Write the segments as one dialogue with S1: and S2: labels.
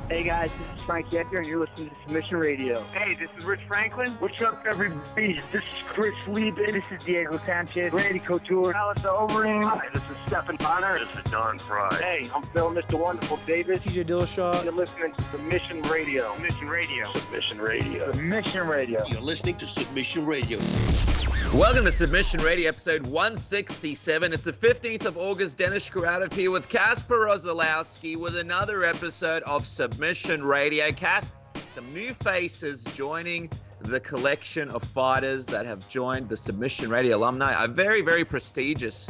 S1: Hey guys, this is Frank Yecker, and you're listening to Submission Radio.
S2: Hey, this is Rich Franklin.
S3: What's up, everybody? This is Chris Lieben.
S1: This is Diego Sanchez, Randy Couture,
S3: Alistair Overeem.
S2: Hi, this is Stephen Bonner.
S4: This is Don Fry.
S2: Hey, I'm Phil, Mr. Wonderful Davis.
S5: TJ Dillashaw.
S2: You're listening to Submission Radio.
S4: Submission Radio. Submission Radio.
S3: Submission Radio.
S6: You're listening to Submission Radio.
S7: Welcome to Submission Radio, episode 167. It's the 15th of August. Dennis Kuratov here with Kasper Rozalowski with another episode of Submission Radio. Cas, some new faces joining the collection of fighters that have joined the Submission Radio alumni. A very, very prestigious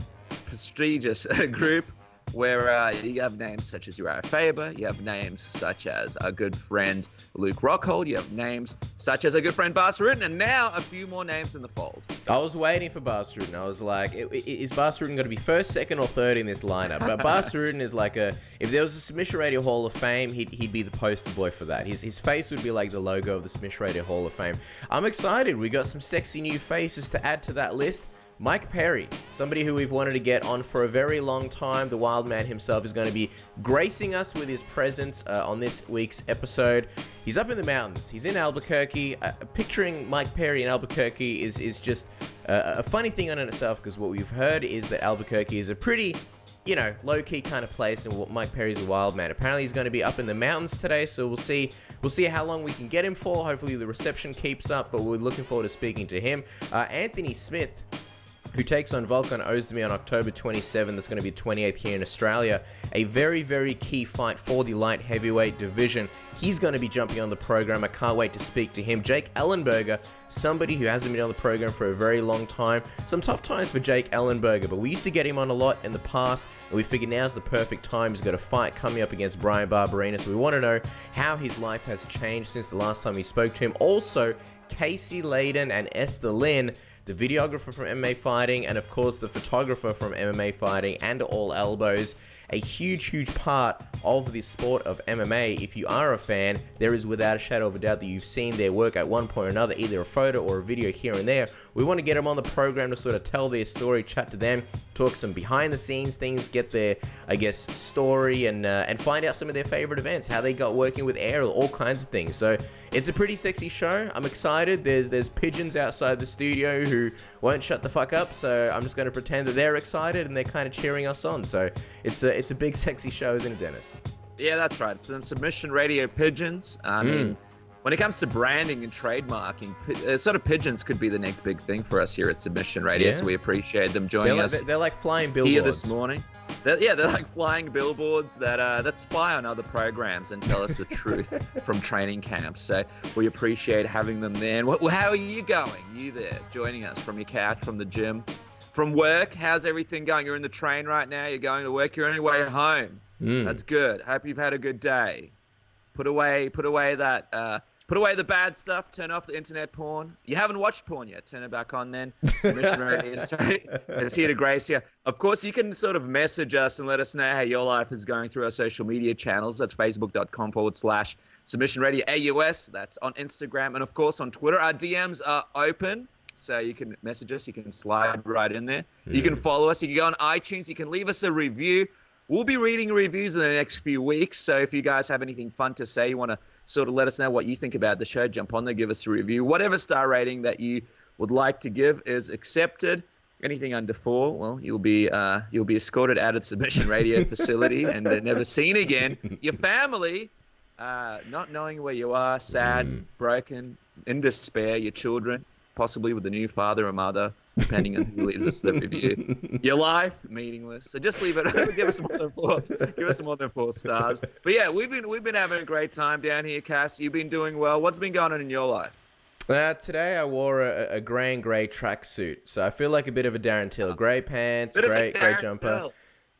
S7: group where you have names such as Uriah Faber, you have names such as our good friend Luke Rockhold, you have names such as our good friend Bas Rutten, and now a few more names in the fold.
S8: I was waiting for Bas Rutten. I was like, is Bas Rutten going to be first, second, or third in this lineup? But Bas Rutten is like if there was a Submission Radio Hall of Fame, he'd be the poster boy for that. His face would be like the logo of the Submission Radio Hall of Fame. I'm excited. We got some sexy new faces to add to that list. Mike Perry, somebody who we've wanted to get on for a very long time. The Wild Man himself is going to be gracing us with his presence on this week's episode. He's up in the mountains. He's in Albuquerque. Picturing Mike Perry in Albuquerque is just a funny thing on itself, because what we've heard is that Albuquerque is a pretty, low-key kind of place, and Mike Perry's a wild man. Apparently he's going to be up in the mountains today, so we'll see how long we can get him for. Hopefully the reception keeps up, but we're looking forward to speaking to him. Anthony Smith, who takes on Volkan Oezdemir on October 27th. That's going to be 28th here in Australia. A very, very key fight for the light heavyweight division. He's going to be jumping on the program. I can't wait to speak to him. Jake Ellenberger, somebody who hasn't been on the program for a very long time. Some tough times for Jake Ellenberger, but we used to get him on a lot in the past, and we figured now's the perfect time. He's got a fight coming up against Brian Barberena, so we want to know how his life has changed since the last time we spoke to him. Also, Casey Leydon and Esther Lin, the videographer from MMA Fighting, and of course the photographer from MMA Fighting and All Elbows. A huge, huge part of this sport of MMA. If you are a fan, there is without a shadow of a doubt that you've seen their work at one point or another, either a photo or a video here and there. We want to get them on the program to sort of tell their story, chat to them, talk some behind the scenes things, get their, story, and find out some of their favorite events, how they got working with Air, all kinds of things. So it's a pretty sexy show. I'm excited. There's pigeons outside the studio who won't shut the fuck up, so I'm just going to pretend that they're excited and they're kind of cheering us on. So it's a big sexy show, isn't it, Dennis?
S7: Yeah, that's right. Some Submission Radio pigeons. I mean, when it comes to branding and trademarking, sort of pigeons could be the next big thing for us here at Submission Radio. Yeah. So we appreciate them joining us.
S8: They're like flying billboards
S7: here this morning. They're like flying billboards that spy on other programs and tell us the truth from training camps. So we appreciate having them there. And how are you going? You there, joining us from your couch, from the gym, from work? How's everything going? You're in the train right now. You're going to work. You're on your way home. That's good. Hope you've had a good day. Put away the bad stuff. Turn off the internet porn. You haven't watched porn yet. Turn it back on then. Submission Radio is here to grace you. Of course, you can sort of message us and let us know how your life is going through our social media channels. That's facebook.com/Submission Radio AUS. That's on Instagram and, of course, on Twitter. Our DMs are open, so you can message us. You can slide right in there. You can follow us. You can go on iTunes. You can leave us a review. We'll be reading reviews in the next few weeks, so if you guys have anything fun to say, you want to sort of let us know what you think about the show, jump on there, give us a review. Whatever star rating that you would like to give is accepted. Anything under 4, well, you'll be escorted out of the Submission Radio facility and never seen again. Your family, not knowing where you are, sad, broken, in despair. Your children, possibly with a new father or mother, depending on who leaves us the review. Your life, meaningless. So just leave it. Give us more than 4. Give us more than 4 stars. But yeah, we've been having a great time down here, Cass. You've been doing well. What's been going on in your life?
S8: Today I wore a grey and grey tracksuit, so I feel like a bit of a Darren Till. Grey pants, grey jumper. Till.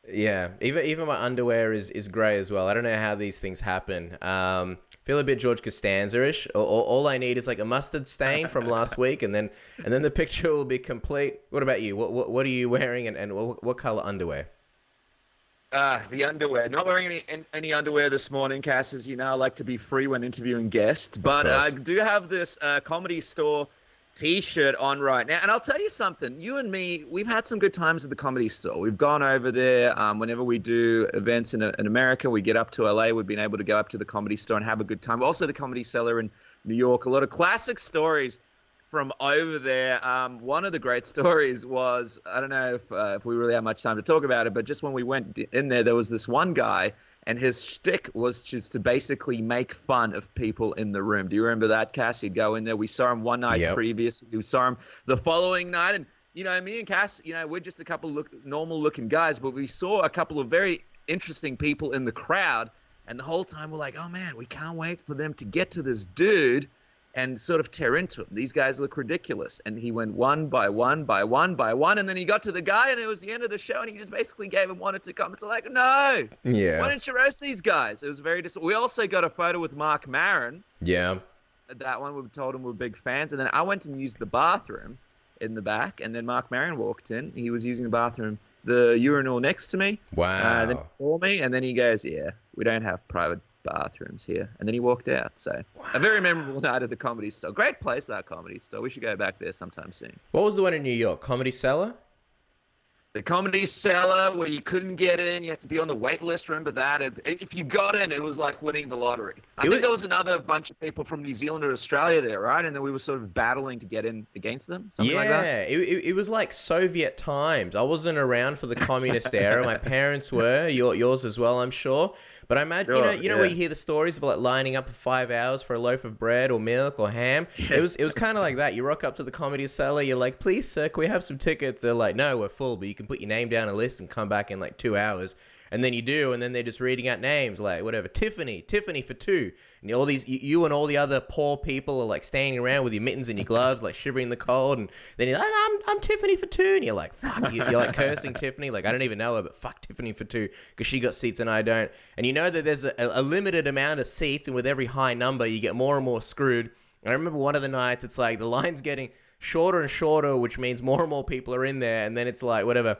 S8: Yeah, even my underwear is grey as well. I don't know how these things happen. Feel a bit George Costanza-ish. All I need is like a mustard stain from last week, and then the picture will be complete. What about you? What are you wearing, and what color underwear?
S7: The underwear. Not wearing any underwear this morning, Cass. As you know, I like to be free when interviewing guests. But I do have this comedy store T-shirt on right now. And I'll tell you something. You and me, we've had some good times at the Comedy Store. We've gone over there. Whenever we do events in America, we get up to LA. We've been able to go up to the Comedy Store and have a good time. Also, the Comedy Cellar in New York. A lot of classic stories from over there. One of the great stories was, I don't know if we really have much time to talk about it, but just when we went in there was this one guy, and his shtick was just to basically make fun of people in the room. Do you remember that, Cass? He'd go in there. We saw him one night previous. We saw him the following night. And, me and Cass, we're just a couple normal-looking guys, but we saw a couple of very interesting people in the crowd. And the whole time we're like, oh, man, we can't wait for them to get to this dude and sort of tear into him. These guys look ridiculous. And he went one by one by one by one, and then he got to the guy, and it was the end of the show, and he just basically gave him one or two comments like, no, why don't you roast these guys? It was very we also got a photo with Mark Maron. Yeah. That one, we told him we're big fans. And then I went and used the bathroom in the back, and then Mark Maron walked in. He was using the bathroom, the urinal next to me. Wow. Then he saw me, and then he goes, yeah, we don't have private bathrooms here. And then he walked out. So a very memorable night at the Comedy Store. Great place, that Comedy Store. We should go back there sometime soon.
S8: What was the one in New York? Comedy Cellar?
S7: The Comedy Cellar, where you couldn't get in. You had to be on the wait list. Remember that? If you got in, it was like winning the lottery. I think there was another bunch of people from New Zealand or Australia there, right? And then we were sort of battling to get in against them. Something like that.
S8: Yeah, it was like Soviet times. I wasn't around for the communist era. My parents were. Yours as well, I'm sure. But I imagine, you know where you hear the stories of like lining up for 5 hours for a loaf of bread or milk or ham? It was kind of like that. You rock up to the Comedy Cellar, you're like, please, sir, can we have some tickets? They're like, no, we're full, but you can put your name down a list and come back in like 2 hours. And then you do, and then they're just reading out names like whatever, Tiffany for two. And all these, you and all the other poor people are like standing around with your mittens and your gloves, like shivering in the cold. And then you're like, I'm Tiffany for two. And you're like, fuck, you're like cursing Tiffany. Like, I don't even know her, but fuck Tiffany for two because she got seats and I don't. And you know that there's a limited amount of seats, and with every high number, you get more and more screwed. And I remember one of the nights, it's like the line's getting shorter and shorter, which means more and more people are in there. And then it's like, whatever,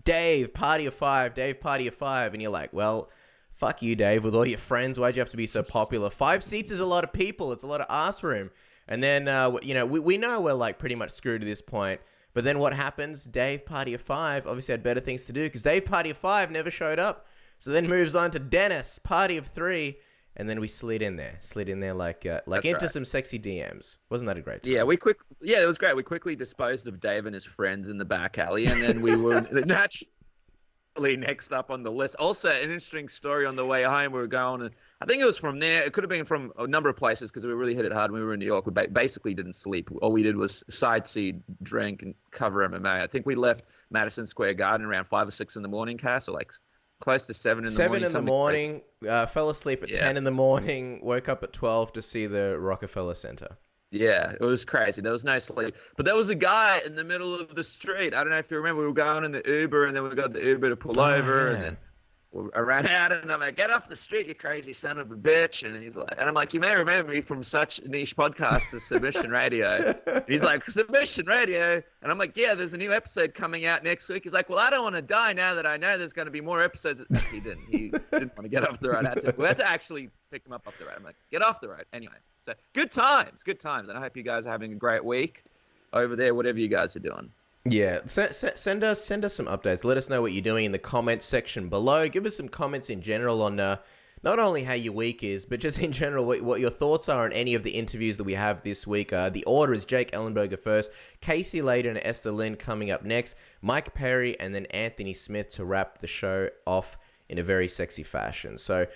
S8: Dave, party of five, and you're like, well, fuck you, Dave, with all your friends. Why'd you have to be so popular? 5 seats is a lot of people. It's a lot of ass room. And then, we know we're like pretty much screwed at this point. But then what happens? Dave, party of 5, obviously had better things to do because Dave, party of 5, never showed up. So then moves on to Dennis, party of 3. And then we slid in there like into some sexy DMs. Wasn't that a great time?
S7: Yeah, it was great. We quickly disposed of Dave and his friends in the back alley, and then we were naturally next up on the list. Also, an interesting story on the way home. We were going, and I think it was from there. It could have been from a number of places because we really hit it hard when we were in New York. We basically didn't sleep. All we did was sightsee, drink, and cover MMA. I think we left Madison Square Garden around 5 or 6 in the morning, Cass, or like close to 7 in the morning.
S8: 7 in the morning, fell asleep at 10 in the morning, woke up at 12 to see the Rockefeller Center.
S7: Yeah, it was crazy. There was no sleep. But there was a guy in the middle of the street. I don't know if you remember. We were going in the Uber, and then we got the Uber to pull over, and then I ran out, and I'm like, get off the street, you crazy son of a bitch. And he's like, and I'm like, you may remember me from such a niche podcast as Submission Radio. And he's like, Submission Radio? And I'm like, yeah, there's a new episode coming out next week. He's like, well, I don't want to die now that I know there's going to be more episodes. No, he didn't. He didn't want to get off the road. We had to actually pick him up off the road. I'm like, get off the road. Anyway, so good times. And I hope you guys are having a great week over there, whatever you guys are doing.
S8: Yeah, send us some updates. Let us know what you're doing in the comments section below. Give us some comments in general on not only how your week is, but just in general what your thoughts are on any of the interviews that we have this week. The order is Jake Ellenberger first, Casey Leydon and Esther Lin coming up next, Mike Perry, and then Anthony Smith to wrap the show off in a very sexy fashion. So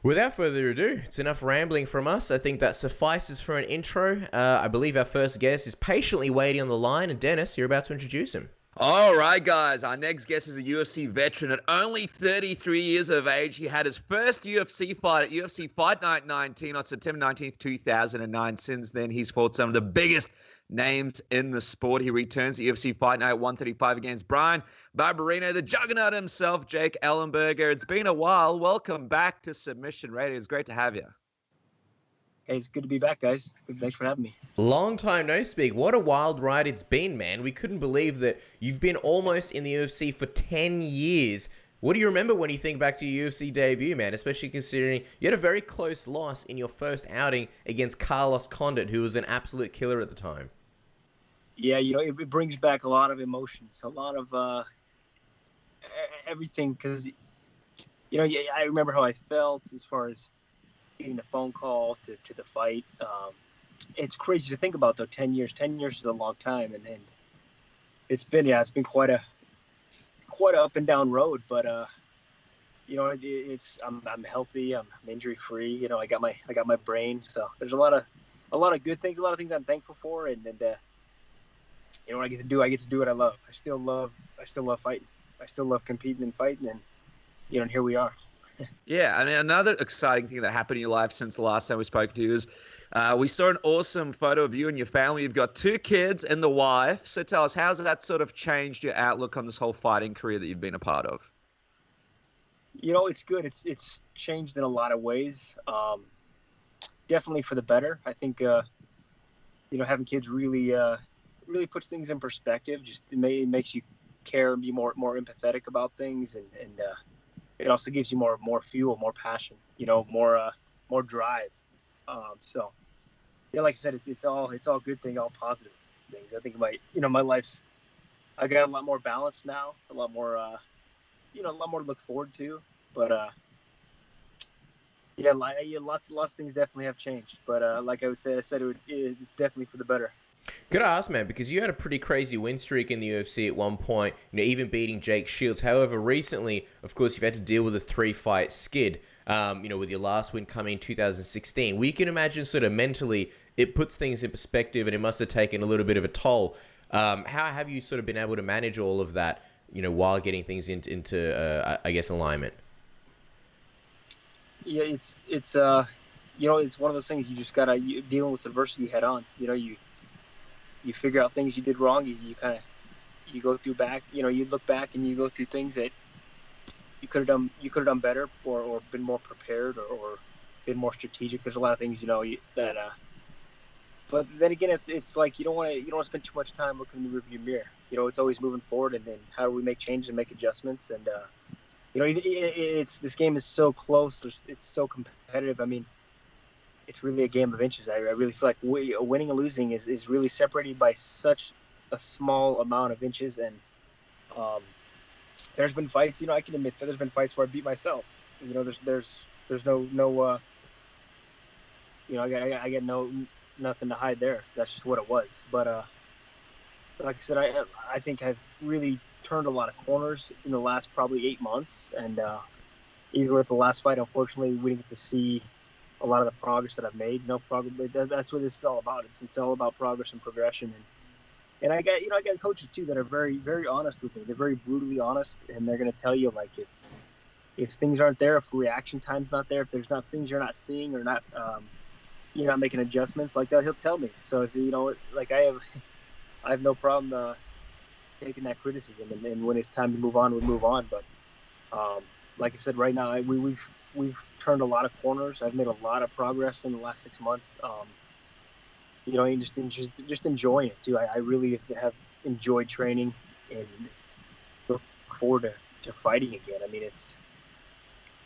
S8: without further ado, it's enough rambling from us. I think that suffices for an intro. I believe our first guest is patiently waiting on the line. And Dennis, you're about to introduce him.
S7: All right, guys. Our next guest is a UFC veteran. At only 33 years of age, he had his first UFC fight at UFC Fight Night 19 on September 19th, 2009. Since then, he's fought some of the biggest names in the sport. He returns to UFC Fight Night 135 against Brian Barberino, the juggernaut himself, Jake Ellenberger. It's been a while. Welcome back to Submission Radio. It's great to have you.
S1: Hey, it's good to be back, guys. Thanks for having me.
S8: Long time no speak. What a wild ride it's been, man. We couldn't believe that you've been almost in the UFC for 10 years. What do you remember when you think back to your UFC debut, man? Especially considering you had a very close loss in your first outing against Carlos Condit, who was an absolute killer at the time.
S1: Yeah, it brings back a lot of emotions, a lot of everything. Because yeah, I remember how I felt as far as getting the phone call to the fight. It's crazy to think about though. 10 years is a long time, and it's been quite a up and down road. But I'm healthy, I'm injury free. I got my brain, so there's a lot of good things, a lot of things I'm thankful for, and what I get to do what I love. I still love fighting. I still love competing and fighting, and and here we are.
S7: Yeah, I mean, another exciting thing that happened in your life since the last time we spoke to you is we saw an awesome photo of you and your family. You've got 2 kids and the wife. So tell us, how's that sort of changed your outlook on this whole fighting career that you've been a part of?
S1: It's good. It's changed in a lot of ways. Definitely for the better. I think having kids really puts things in perspective. Just it makes you care and be more empathetic about things, and it also gives you more fuel, more passion, more drive. So yeah, like I said, it's all good thing, all positive things. I think my life's, I got a lot more balanced now, a lot more a lot more to look forward to. But lots of things definitely have changed. But like I said it's definitely for the better.
S8: Could I ask, man, because you had a pretty crazy win streak in the UFC at one point, even beating Jake Shields. However, recently, of course, you've had to deal with a 3-fight skid, with your last win coming in 2016. We can imagine sort of mentally it puts things in perspective, and it must have taken a little bit of a toll. How have you sort of been able to manage all of that, while getting things into I guess, alignment?
S1: Yeah, it's it's one of those things you just gotta dealing with adversity head on. You figure out things you did wrong. You go through back. You look back and you go through things that you could have done better, or been more prepared, or been more strategic. There's a lot of things that. But then again, it's like you don't want to spend too much time looking in the rearview mirror. It's always moving forward, and then how do we make changes and make adjustments? And this game is so close. It's so competitive. I mean, it's really a game of inches. I really feel like winning and losing is really separated by such a small amount of inches. And there's been fights, I can admit that there's been fights where I beat myself. There's no I got nothing to hide there. That's just what it was. But like I said, I think I've really turned a lot of corners in the last probably 8 months. And even with the last fight, unfortunately, we didn't get to see a lot of the progress that I've made. No progress. That's what this is all about. It's all about progress and progression. And I got coaches too that are very, very honest with me. They're very brutally honest, and they're going to tell you, like, if things aren't there, if reaction time's not there, if there's not things you're not seeing or not, you're not making adjustments like that, he'll tell me. So if like I have no problem taking that criticism, and when it's time to move on, we move on. But like I said, right now we've turned a lot of corners. I've made a lot of progress in the last 6 months. And just enjoying it too. I really have enjoyed training and look forward to fighting again. I mean, it's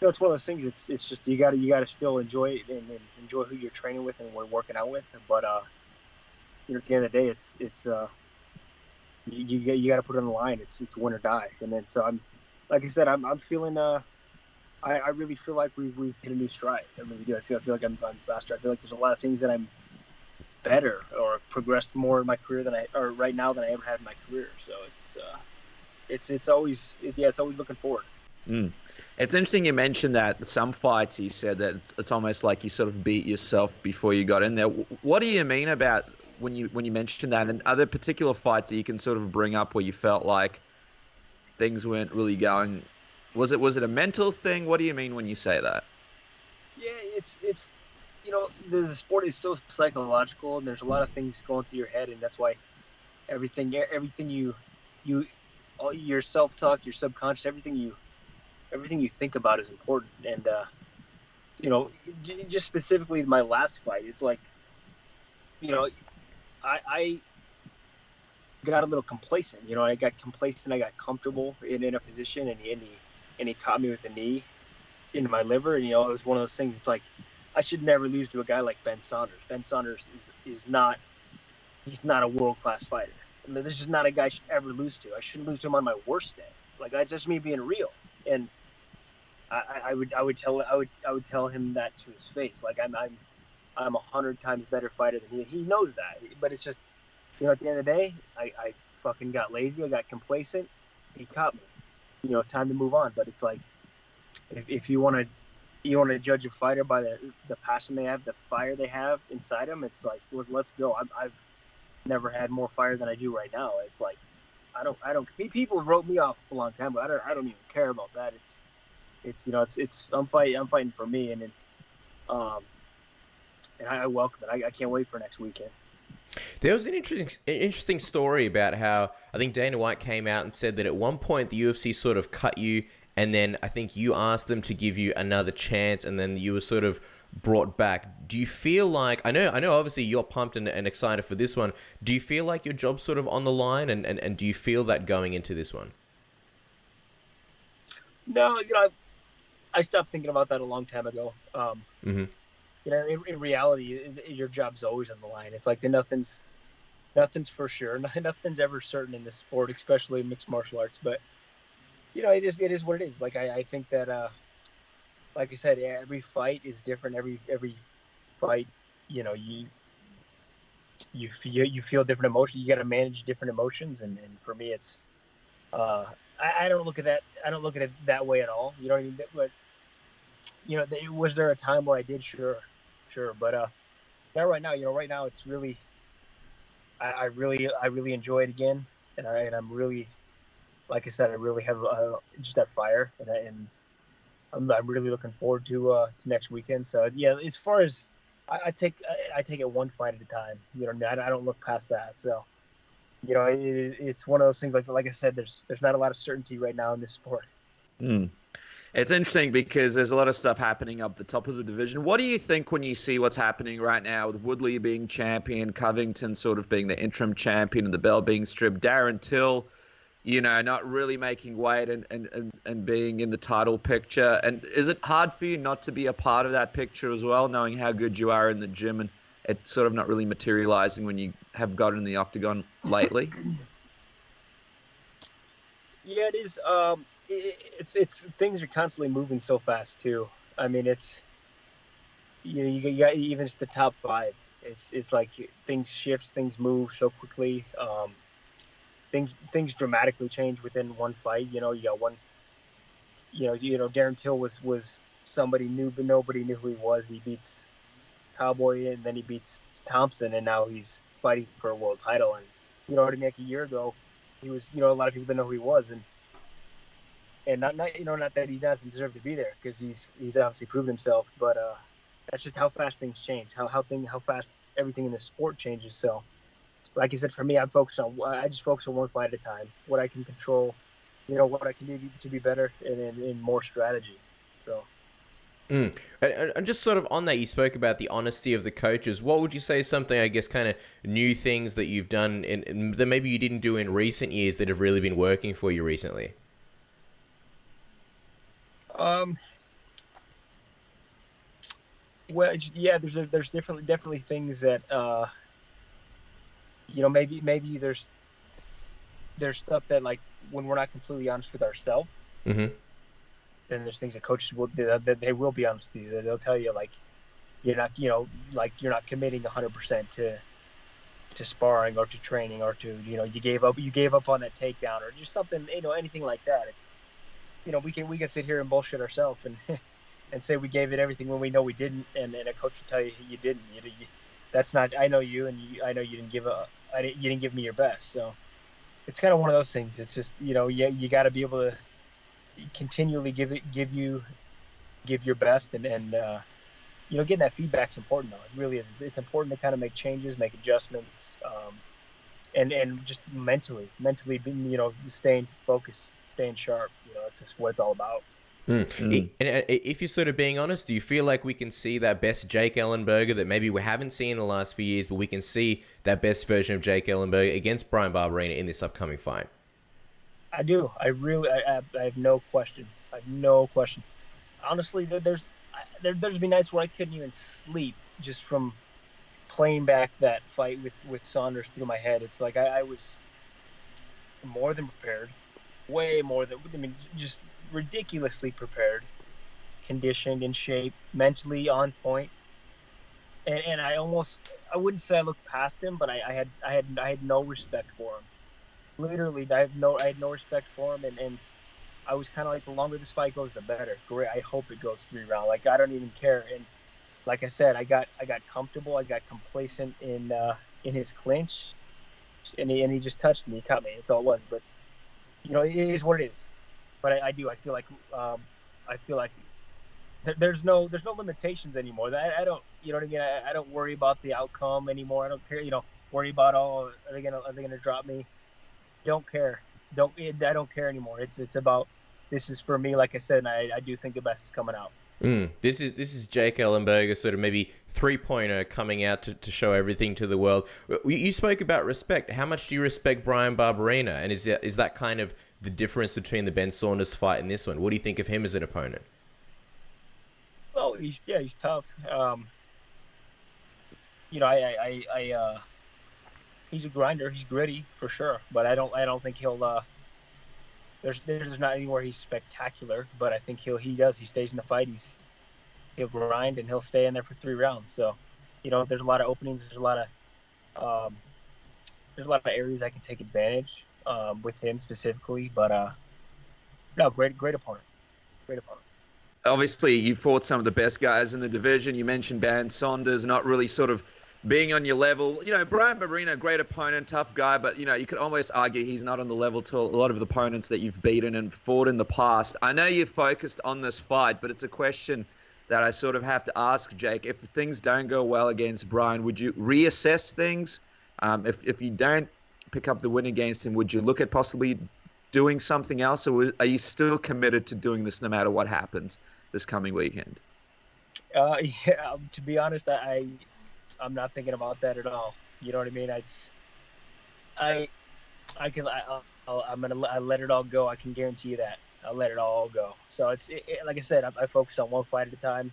S1: it's one of those things. It's just you gotta still enjoy it and enjoy who you're training with and we're working out with. But at the end of the day, it's you gotta put it on the line. It's win or die. And then so I'm, like I said, I'm feeling I really feel like we've hit a new stride. I really do. I feel like I'm faster. I feel like there's a lot of things that I'm better or progressed more in my career than I ever had in my career. So it's always looking forward.
S7: It's interesting you mentioned that some fights you said that it's almost like you sort of beat yourself before you got in there. What do you mean about when you mentioned that, and other particular fights that you can sort of bring up where you felt like things weren't really going? Was it a mental thing? What do you mean when you say that?
S1: Yeah, it's the sport is so psychological, and there's a lot of things going through your head, and that's why everything your self-talk, your subconscious, everything you think about is important. And just specifically my last fight, it's like I got a little complacent. I got complacent. I got comfortable in a position, and he caught me with a knee into my liver. And it was one of those things. It's like I should never lose to a guy like Ben Saunders. Ben Saunders is not he's not a world-class fighter. I mean, this is not a guy I should ever lose to. I shouldn't lose to him on my worst day. Like, that's just me being real. And I would tell him that to his face. Like, I'm 100 times better fighter than he. He knows that. But it's just, at the end of the day, I fucking got lazy. I got complacent. He caught me. Time to move on. But it's like, if you want to judge a fighter by the passion they have, the fire they have inside them, it's like, let's go. I've never had more fire than I do right now. It's like, I don't. People wrote me off a long time, but I don't even care about that. I'm fighting for me, and I welcome it. I can't wait for next weekend.
S8: There was an interesting story about how I think Dana White came out and said that at one point the UFC sort of cut you, and then I think you asked them to give you another chance, and then you were sort of brought back. Do you feel like, I know obviously you're pumped and excited for this one, do you feel like your job's sort of on the line, and do you feel that going into this one?
S1: No, I stopped thinking about that a long time ago. In reality, your job's always on the line. It's like nothing's for sure. Nothing's ever certain in this sport, especially mixed martial arts. But it is what it is. Like I think that, like I said, every fight is different. Every fight, you feel different emotions. You got to manage different emotions, and for me, it's I don't look at that. I don't look at it that way at all. You know what I mean? But was there a time where I did? Sure. But not right now. Right now it's really, I really enjoy it again, and I'm really, like I said, I really have just that fire, and I'm really looking forward to next weekend. So yeah, as far as I take it one fight at a time. I don't look past that. So it's one of those things. Like I said, there's not a lot of certainty right now in this sport.
S7: It's interesting because there's a lot of stuff happening up the top of the division. What do you think when you see what's happening right now with Woodley being champion, Covington sort of being the interim champion, and the belt being stripped, Darren Till, not really making weight and being in the title picture? And is it hard for you not to be a part of that picture as well, knowing how good you are in the gym, and it's sort of not really materializing when you have gotten in the octagon lately?
S1: Yeah, it is. It's things are constantly moving so fast too. I mean, it's you got even just the top five. It's like things shift, things move so quickly. Things dramatically change within one fight. You got one. Darren Till was somebody new, but nobody knew who he was. He beats Cowboy, and then he beats Thompson, and now he's fighting for a world title. And what I mean, like a year ago, he was. A lot of people didn't know who he was, and not that he doesn't deserve to be there, because he's obviously proven himself, but that's just how fast things change, how fast everything in the sport changes. So, like I said, for me, I just focus on one fight at a time, what I can control, what I can do to be better, and more strategy. So.
S8: And just sort of on that, you spoke about the honesty of the coaches. What would you say is something, I guess, kind of new things that you've done that maybe you didn't do in recent years that have really been working for you recently?
S1: Well, yeah, there's definitely things that maybe there's stuff that, like, when we're not completely honest with ourselves, then there's things that coaches that they will be honest with you. They'll tell you, like, you're not committing 100% to sparring or to training, or to you gave up on that takedown, or just something, anything like that. It's we can sit here and bullshit ourselves and say we gave it everything when we know we didn't, and a coach will tell you didn't. That's not. I know you, and I know you didn't give me your best. So it's kind of one of those things. It's just you got to be able to continually give your best, and getting that feedback's important though. It really is. It's important to kind of make changes, make adjustments, and just mentally being, staying focused, staying sharp. That's just what it's all about.
S8: And if you're sort of being honest, do you feel like we can see that best Jake Ellenberger that maybe we haven't seen in the last few years, but we can see that best version of Jake Ellenberger against Brian Barberena in this upcoming fight?
S1: I do. I have no question. Honestly, there's been nights where I couldn't even sleep just from playing back that fight with Saunders through my head, it's like I was more than prepared, way more than, I mean, just ridiculously prepared, conditioned, in shape, mentally on point, and I wouldn't say I looked past him, but I had no respect for him. Literally, I had no respect for him, and I was kind of like, the longer this fight goes, the better. Great, I hope it goes 3 rounds. Like, I don't even care. And like I said, I got comfortable. I got complacent in his clinch, and he just touched me. He cut me. That's all it was. But it is what it is. But I feel like there's no limitations anymore. I don't, you know what I mean? I don't worry about the outcome anymore. I don't care. Worry about, oh, are they gonna drop me? Don't care. I don't care anymore. It's about, this is for me. Like I said, and I do think the best is coming out.
S8: This is Jake Ellenberger, sort of maybe 3.0 coming out to show everything to the world. You spoke about respect. How much do you respect Bryan Barberena? And is that kind of the difference between the Ben Saunders fight and this one? What do you think of him as an opponent?
S1: Well, he's tough. He's a grinder. He's gritty for sure, but I don't think he'll. There's not anywhere he's spectacular, but I think he stays in the fight. He'll grind and he'll stay in there for 3 rounds. So, there's a lot of openings. There's a lot of areas I can take advantage with him specifically. But no, great opponent. Great opponent.
S7: Obviously, you fought some of the best guys in the division. You mentioned Ben Saunders not really sort of being on your level. Bryan Barberena, great opponent, tough guy, but, you could almost argue he's not on the level to a lot of the opponents that you've beaten and fought in the past. I know you're focused on this fight, but it's a question that I sort of have to ask, Jake. If things don't go well against Bryan, would you reassess things? If you don't pick up the win against him, would you look at possibly doing something else, or are you still committed to doing this no matter what happens this coming weekend?
S1: Yeah, to be honest, I'm not thinking about that at all. You know what I mean? I'm gonna let it all go. I can guarantee you that. I'll let it all go. So it's like I said, I focus on one fight at a time.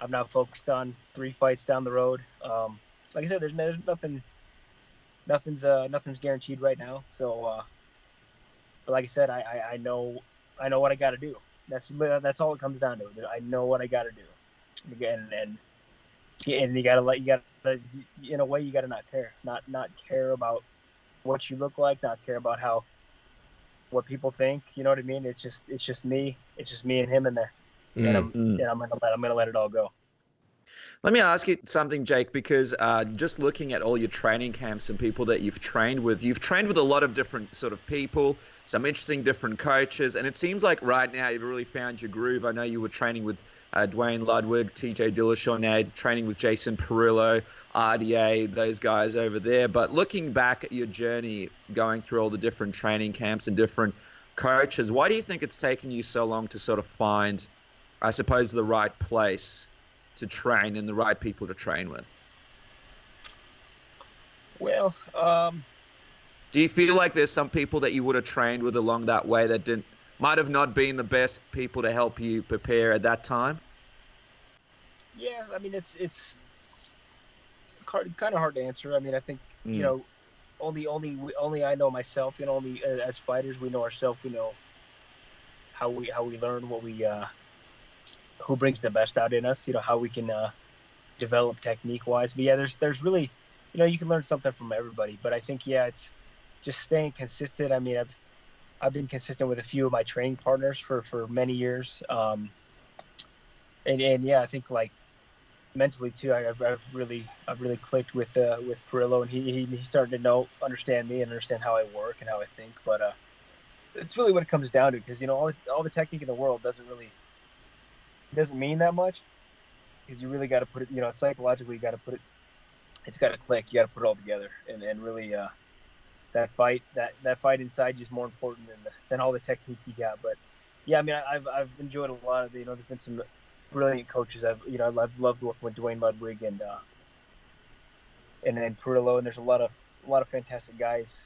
S1: I'm not focused on 3 fights down the road. Like I said, there's nothing's guaranteed right now. So, but like I said, I know what I got to do. That's all it comes down to. I know what I got to do. Again, and you gotta in a way, you gotta not care about what you look like, not care about what people think. You know what I mean? It's just me and him in there, and I'm gonna let it all go.
S7: Let me ask you something, Jake, because just looking at all your training camps and people that you've trained with a lot of different sort of people, some interesting different coaches, and it seems like right now you've really found your groove. I know you were training with Dwayne Ludwig, TJ Dillashaw, training with Jason Perillo, RDA, those guys over there. But looking back at your journey, going through all the different training camps and different coaches, why do you think it's taken you so long to sort of find, I suppose, the right place to train and the right people to train with?
S1: Well,
S7: do you feel like there's some people that you would have trained with along that way that might have not been the best people to help you prepare at that time?
S1: Yeah, I mean, it's kind of hard to answer. I mean, I think only I know myself. Only as fighters we know ourselves. We know how we learn, what we who brings the best out in us. How we can develop technique wise. But yeah, there's really, you can learn something from everybody. But I think it's just staying consistent. I mean, I've been consistent with a few of my training partners for many years. And yeah, I think like mentally too, I've really clicked with Perillo, and he's starting to understand me and understand how I work and how I think. But it's really what it comes down to, because all the technique in the world doesn't mean that much, because you really got to put it, psychologically you got to put it. It's got to click. You got to put it all together, and really that fight inside you is more important than all the technique you got. But yeah, I mean, I've enjoyed a lot of there's been some brilliant coaches. I've loved working with Dwayne Ludwig and then Perillo, and there's a lot of fantastic guys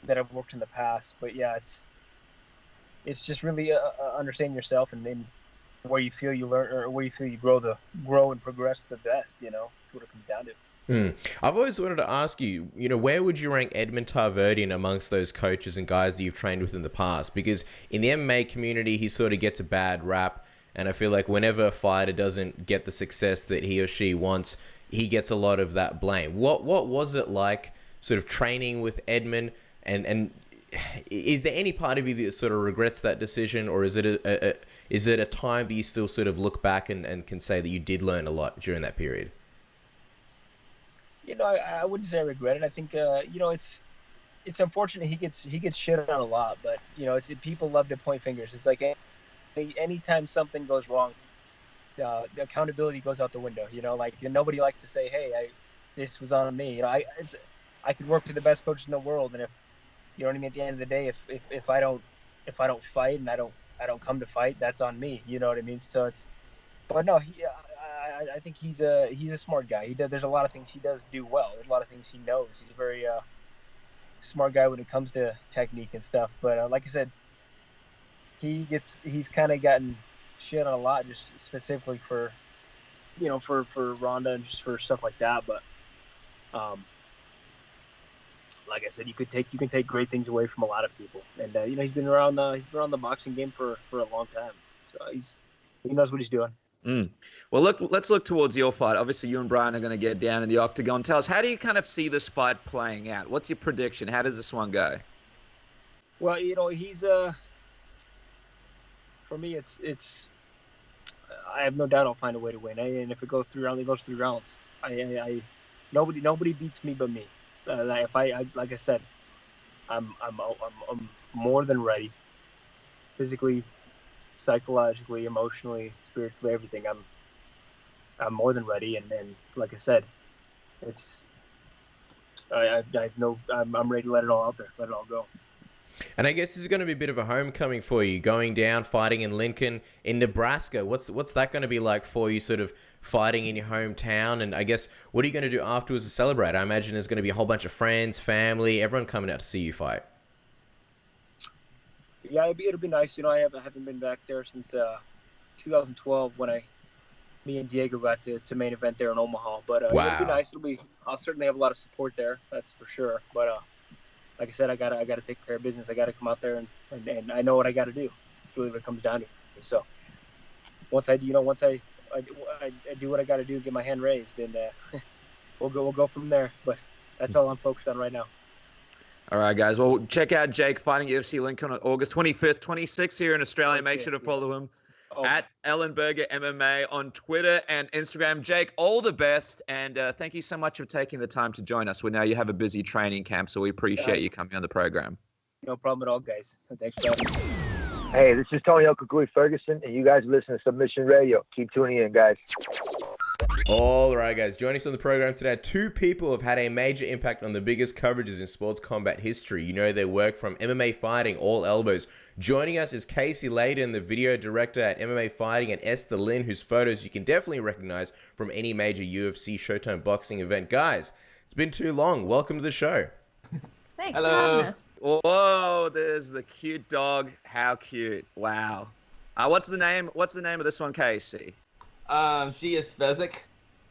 S1: that I've worked in the past. But yeah, it's just really understanding yourself, and then where you feel you learn, or where you feel you grow and progress the best. That's what it comes down to.
S8: I've always wanted to ask you, where would you rank Edmond Tarverdyan amongst those coaches and guys that you've trained with in the past? Because in the MMA community, he sort of gets a bad rap, and I feel like whenever a fighter doesn't get the success that he or she wants, he gets a lot of that blame. What was it like sort of training with Edmond, and is there any part of you that sort of regrets that decision, or is it a time that you still sort of look back and can say that you did learn a lot during that period?
S1: I wouldn't say I regret it. I think it's unfortunate he gets shit on a lot, but people love to point fingers. It's like anytime something goes wrong, the accountability goes out the window. Nobody likes to say, "Hey, this was on me." I could work with the best coaches in the world, and if you know what I mean, at the end of the day, if I don't fight and I don't come to fight, that's on me. You know what I mean? So but no, I think he's a smart guy. There's a lot of things he does do well. There's a lot of things he knows. He's a very smart guy when it comes to technique and stuff. But like I said, he's kind of gotten shit on a lot, just specifically for Ronda and just for stuff like that. But like I said, you can take great things away from a lot of people. And he's been around the boxing game for a long time, so he knows what he's doing.
S7: Well, let's look towards your fight. Obviously, you and Brian are going to get down in the octagon. Tell us, how do you kind of see this fight playing out? What's your prediction? How does this one go?
S1: Well, he's for me, it's I have no doubt I'll find a way to win. And if it goes 3 rounds, it goes 3 rounds. Nobody beats me but me. If I like I said, I'm more than ready, physically, psychologically, emotionally, spiritually, everything. I'm more than ready, and like I said, I'm ready to let it all out there, let it all go.
S8: And I guess this is going to be a bit of a homecoming for you, going down, fighting in Lincoln, in Nebraska. What's that going to be like for you, sort of fighting in your hometown? And I guess, what are you going to do afterwards to celebrate? I imagine there's going to be a whole bunch of friends, family, everyone coming out to see you fight.
S1: Yeah, it'll be nice. I haven't been back there since 2012 when me and Diego got to main event there in Omaha. But
S8: wow.
S1: It'll be nice. I'll certainly have a lot of support there. That's for sure. But like I said, I gotta take care of business. I gotta come out there and I know what I gotta do. It's really what it comes down to. So once I do what I gotta do, get my hand raised, and we'll go from there. But that's all I'm focused on right now.
S7: All right, guys. Well, check out Jake fighting UFC Lincoln on August 25th, 26th here in Australia. Make sure to follow him at Ellenberger MMA on Twitter and Instagram. Jake, all the best, and thank you so much for taking the time to join us. We know you have a busy training camp, so we appreciate you coming on the program.
S1: No problem at all, guys. Thanks for having me.
S3: Hey, this is Tony Okagui Ferguson, and you guys listen to Submission Radio. Keep tuning in, guys.
S8: All right, guys. Joining us on the program today, 2 people have had a major impact on the biggest coverages in sports combat history. You know their work from MMA Fighting, All Elbows. Joining us is Casey Leydon, the video director at MMA Fighting, and Esther Lin, whose photos you can definitely recognize from any major UFC Showtime boxing event. Guys, it's been too long. Welcome to the show.
S5: Thanks for having us.
S7: Whoa, there's the cute dog. How cute. Wow. What's the name of this one, Casey?
S9: She is Fezzik.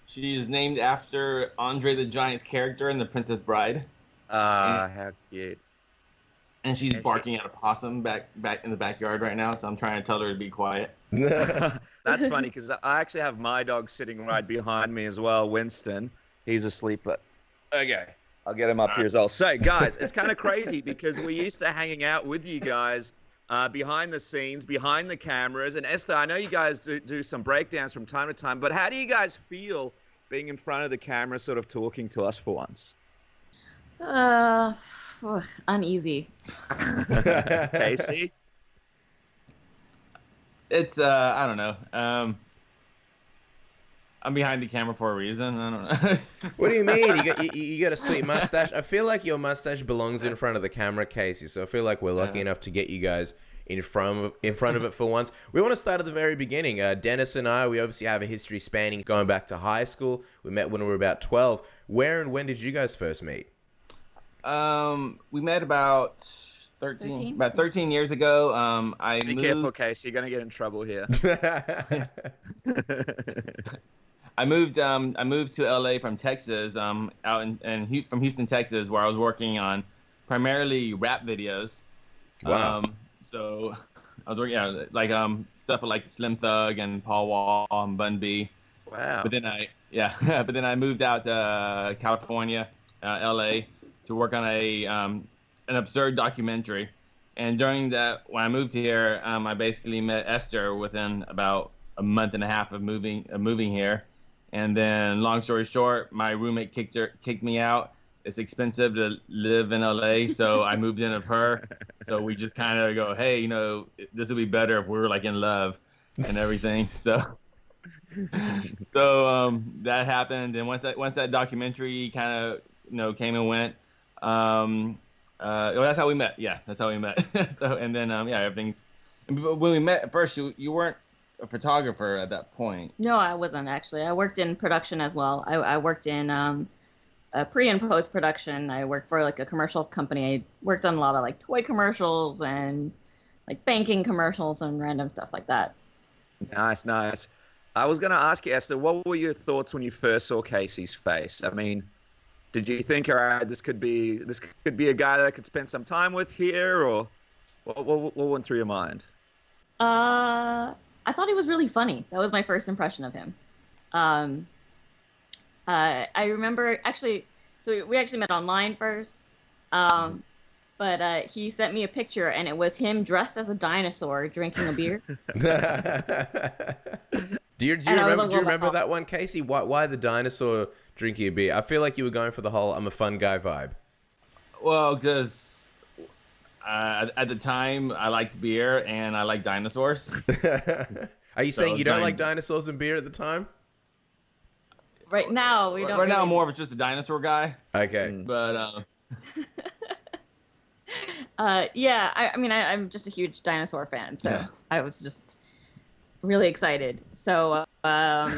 S9: She's named after Andre the Giant's character in The Princess Bride.
S7: How cute.
S9: And she's barking at a possum back in the backyard right now, so I'm trying to tell her to be quiet.
S7: That's funny, because I actually have my dog sitting right behind me as well, Winston. He's asleep, but okay. I'll get him up here as well. So, guys, it's kind of crazy because we're used to hanging out with you guys behind the scenes, behind the cameras. And Esther, I know you guys do some breakdowns from time to time, but how do you guys feel being in front of the camera sort of talking to us for once?
S5: Uneasy.
S7: Casey?
S9: It's, I don't know. I'm behind the camera for a reason. I don't know.
S8: What do you mean? You got a sweet mustache? I feel like your mustache belongs in front of the camera, Casey. So I feel like we're lucky enough to get you guys in front of it for once. We want to start at the very beginning. Dennis and I, we obviously have a history spanning going back to high school. We met when we were about 12. Where and when did you guys first meet?
S9: We met about 13 years ago.
S7: Be careful, Casey. You're going to get in trouble here.
S9: I moved to LA from Texas, from Houston, Texas, where I was working on primarily rap videos.
S8: Wow.
S9: So I was working like stuff like Slim Thug and Paul Wall and Bun B.
S7: Wow.
S9: But then I moved out to California, LA, to work on an absurd documentary. And during that, when I moved here, I basically met Esther within about a month and a half of moving here. And then, long story short, my roommate kicked me out. It's expensive to live in LA, so I moved in with her. So we just kind of go, hey, you know, this would be better if we were like in love and everything. So that happened. And once that documentary kind of, you know, came and went, that's how we met. Yeah, that's how we met. So, and then everything's. When we met at first, you weren't a photographer at that point.
S5: No, I wasn't actually. I worked in production as well. I worked in pre and post production. I worked for like a commercial company. I worked on a lot of like toy commercials and like banking commercials and random stuff like that.
S7: Nice. I was going to ask you, Esther, what were your thoughts when you first saw Casey's face? I mean, did you think, all right, this could be a guy that I could spend some time with here, or what went through your mind?
S5: I thought he was really funny. That was my first impression of him. I remember actually, so we actually met online first. But he sent me a picture, and it was him dressed as a dinosaur drinking a beer.
S8: Do you remember that one, Casey? Why the dinosaur drinking a beer? I feel like you were going for the whole "I'm a fun guy" vibe.
S9: Well, because at the time I liked beer and I liked dinosaurs.
S8: Are you saying you don't like dinosaurs and beer at the time?
S5: Right now, we don't.
S9: Right now, I'm more of just a dinosaur guy.
S8: Okay.
S9: But
S5: yeah, I mean, I'm just a huge dinosaur fan, so yeah. I was just really excited. So, and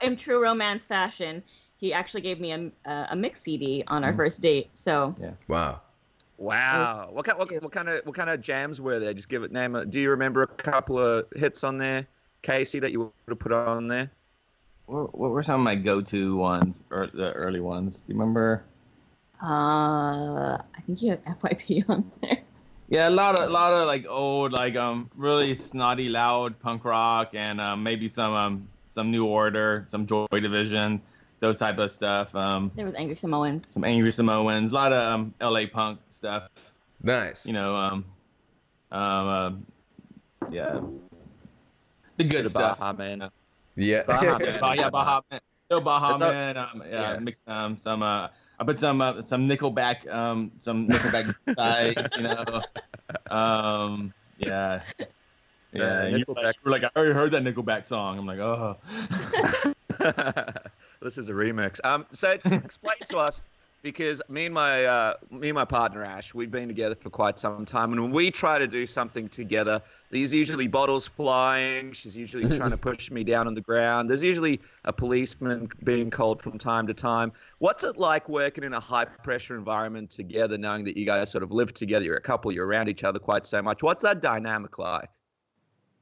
S5: in true romance fashion, he actually gave me a mix CD on our first date. So,
S9: yeah.
S7: Wow. What kind of jams were there? Just give it name. Do you remember a couple of hits on there, Casey, that you would have put on there?
S9: What were some of my go-to ones, or the early ones? Do you remember?
S5: I think you have FYP on there.
S9: Yeah, a lot of like old, like really snotty, loud punk rock, and maybe some New Order, some Joy Division, those type of stuff.
S5: There was Angry Samoans.
S9: Some Angry Samoans, a lot of LA punk stuff.
S8: Nice.
S9: You know, yeah, the good stuff.
S7: Baja Man.
S8: Yeah.
S9: Baja Man. Baja Man. Mixed some. I put some Nickelback, sides, you know. Yeah. Nickelback. You're like, I already heard that Nickelback song. I'm like, oh.
S7: This is a remix. So explain to us, because me and my partner Ash, we've been together for quite some time, and when we try to do something together, there's usually bottles flying. She's usually trying to push me down on the ground. There's usually a policeman being called from time to time. What's it like working in a high-pressure environment together, knowing that you guys sort of live together? You're a couple. You're around each other quite so much. What's that dynamic like?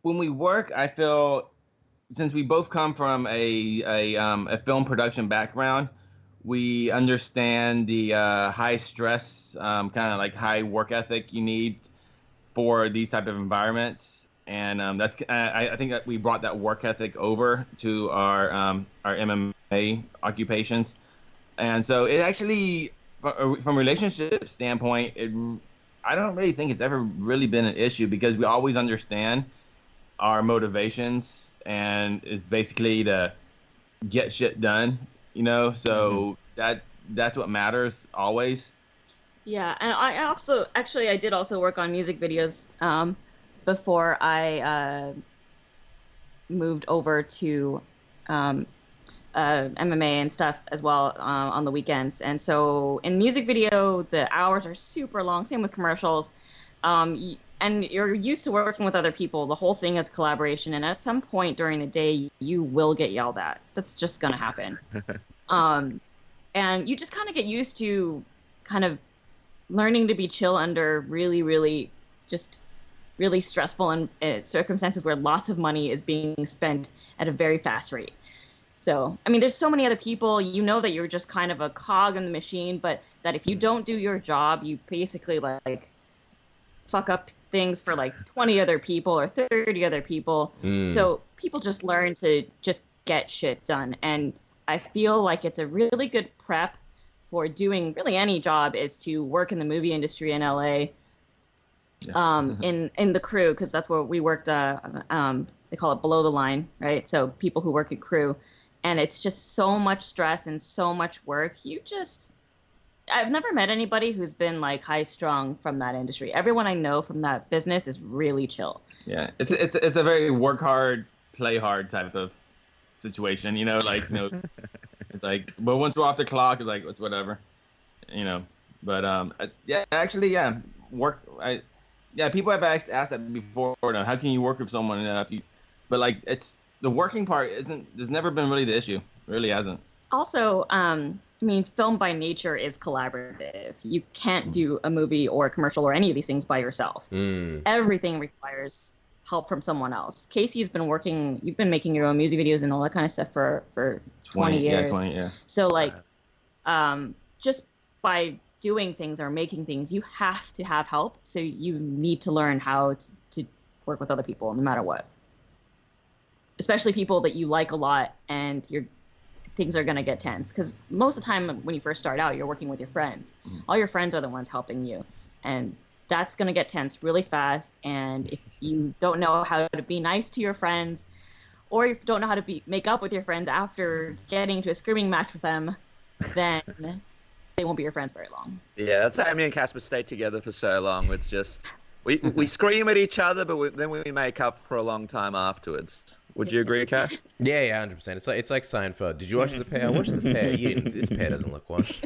S9: When we work, I feel, since we both come from a film production background, we understand the high stress, kind of like high work ethic you need for these type of environments, and I think that we brought that work ethic over to our MMA occupations, and so it actually, from a relationship standpoint, I don't really think it's ever really been an issue, because we always understand our motivations, and it's basically to get shit done. You know, so that's what matters always.
S5: Yeah, and I did also work on music videos before I moved over to MMA and stuff as well on the weekends. And so in music video, the hours are super long. Same with commercials. And you're used to working with other people. The whole thing is collaboration. And at some point during the day, you will get yelled at. That's just going to happen. And you just kind of get used to kind of learning to be chill under really, really stressful and circumstances where lots of money is being spent at a very fast rate. So, I mean, there's so many other people, you know, that you're just kind of a cog in the machine, but that if you don't do your job, you basically like fuck up things for like 20 other people or 30 other people. So people just learn to just get shit done. And I feel like it's a really good prep for doing really any job is to work in the movie industry in LA, in the crew, because that's where we worked. They call it below the line, right? So people who work at crew, and it's just so much stress and so much work. I've never met anybody who's been like high strung from that industry. Everyone I know from that business is really chill.
S9: Yeah, it's a very work hard, play hard type of situation, you know, like, you know, it's like, but once we're off the clock, it's like, it's whatever, you know. But yeah, actually, yeah, people have asked that before. You know, how can you work with someone if you, but like, it's the working part there's never been really the issue. It really hasn't.
S5: Also, I mean, film by nature is collaborative. You can't do a movie or a commercial or any of these things by yourself. Everything requires help from someone else. Casey's been you've been making your own music videos and all that kind of stuff for 20 years.
S9: Yeah, 20, yeah.
S5: So like, just by doing things or making things, you have to have help. So you need to learn how to work with other people no matter what. Especially people that you like a lot and things are going to get tense. Because most of the time when you first start out, you're working with your friends. All your friends are the ones helping you. And that's going to get tense really fast. And if you don't know how to be nice to your friends, or if you don't know how to make up with your friends after getting into a screaming match with them, then they won't be your friends very long.
S7: Yeah, that's how me and Casper stayed together for so long. It's just, we scream at each other, but then we make up for a long time afterwards. Would you agree, Cash?
S8: Yeah, 100%. It's like Seinfeld. Did you watch The Pair? I watched The Pair. You didn't. This pair doesn't look washed.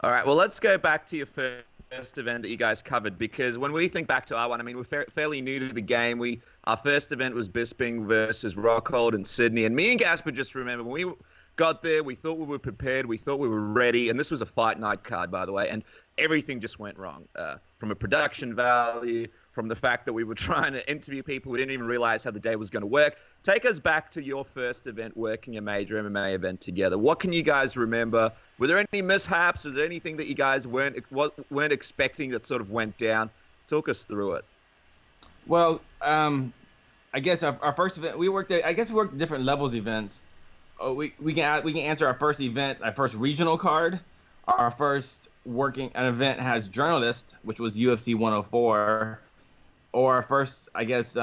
S7: All right, well, let's go back to your first event that you guys covered, because when we think back to our one, I mean, we're fairly new to the game. Our first event was Bisping versus Rockhold in Sydney, and me and Casper just remember when we got there, we thought we were prepared, we thought we were ready, and this was a fight night card, by the way, and everything just went wrong. From a production value, from the fact that we were trying to interview people, we didn't even realize how the day was going to work. Take us back to your first event, working a major MMA event together. What can you guys remember? Were there any mishaps? Was there anything that you guys weren't expecting that sort of went down? Talk us through it.
S9: Well, I guess our first event, we worked different levels events. We can answer our first event, our first regional card. Our first an event has journalist, which was UFC 104. Or our first, I guess,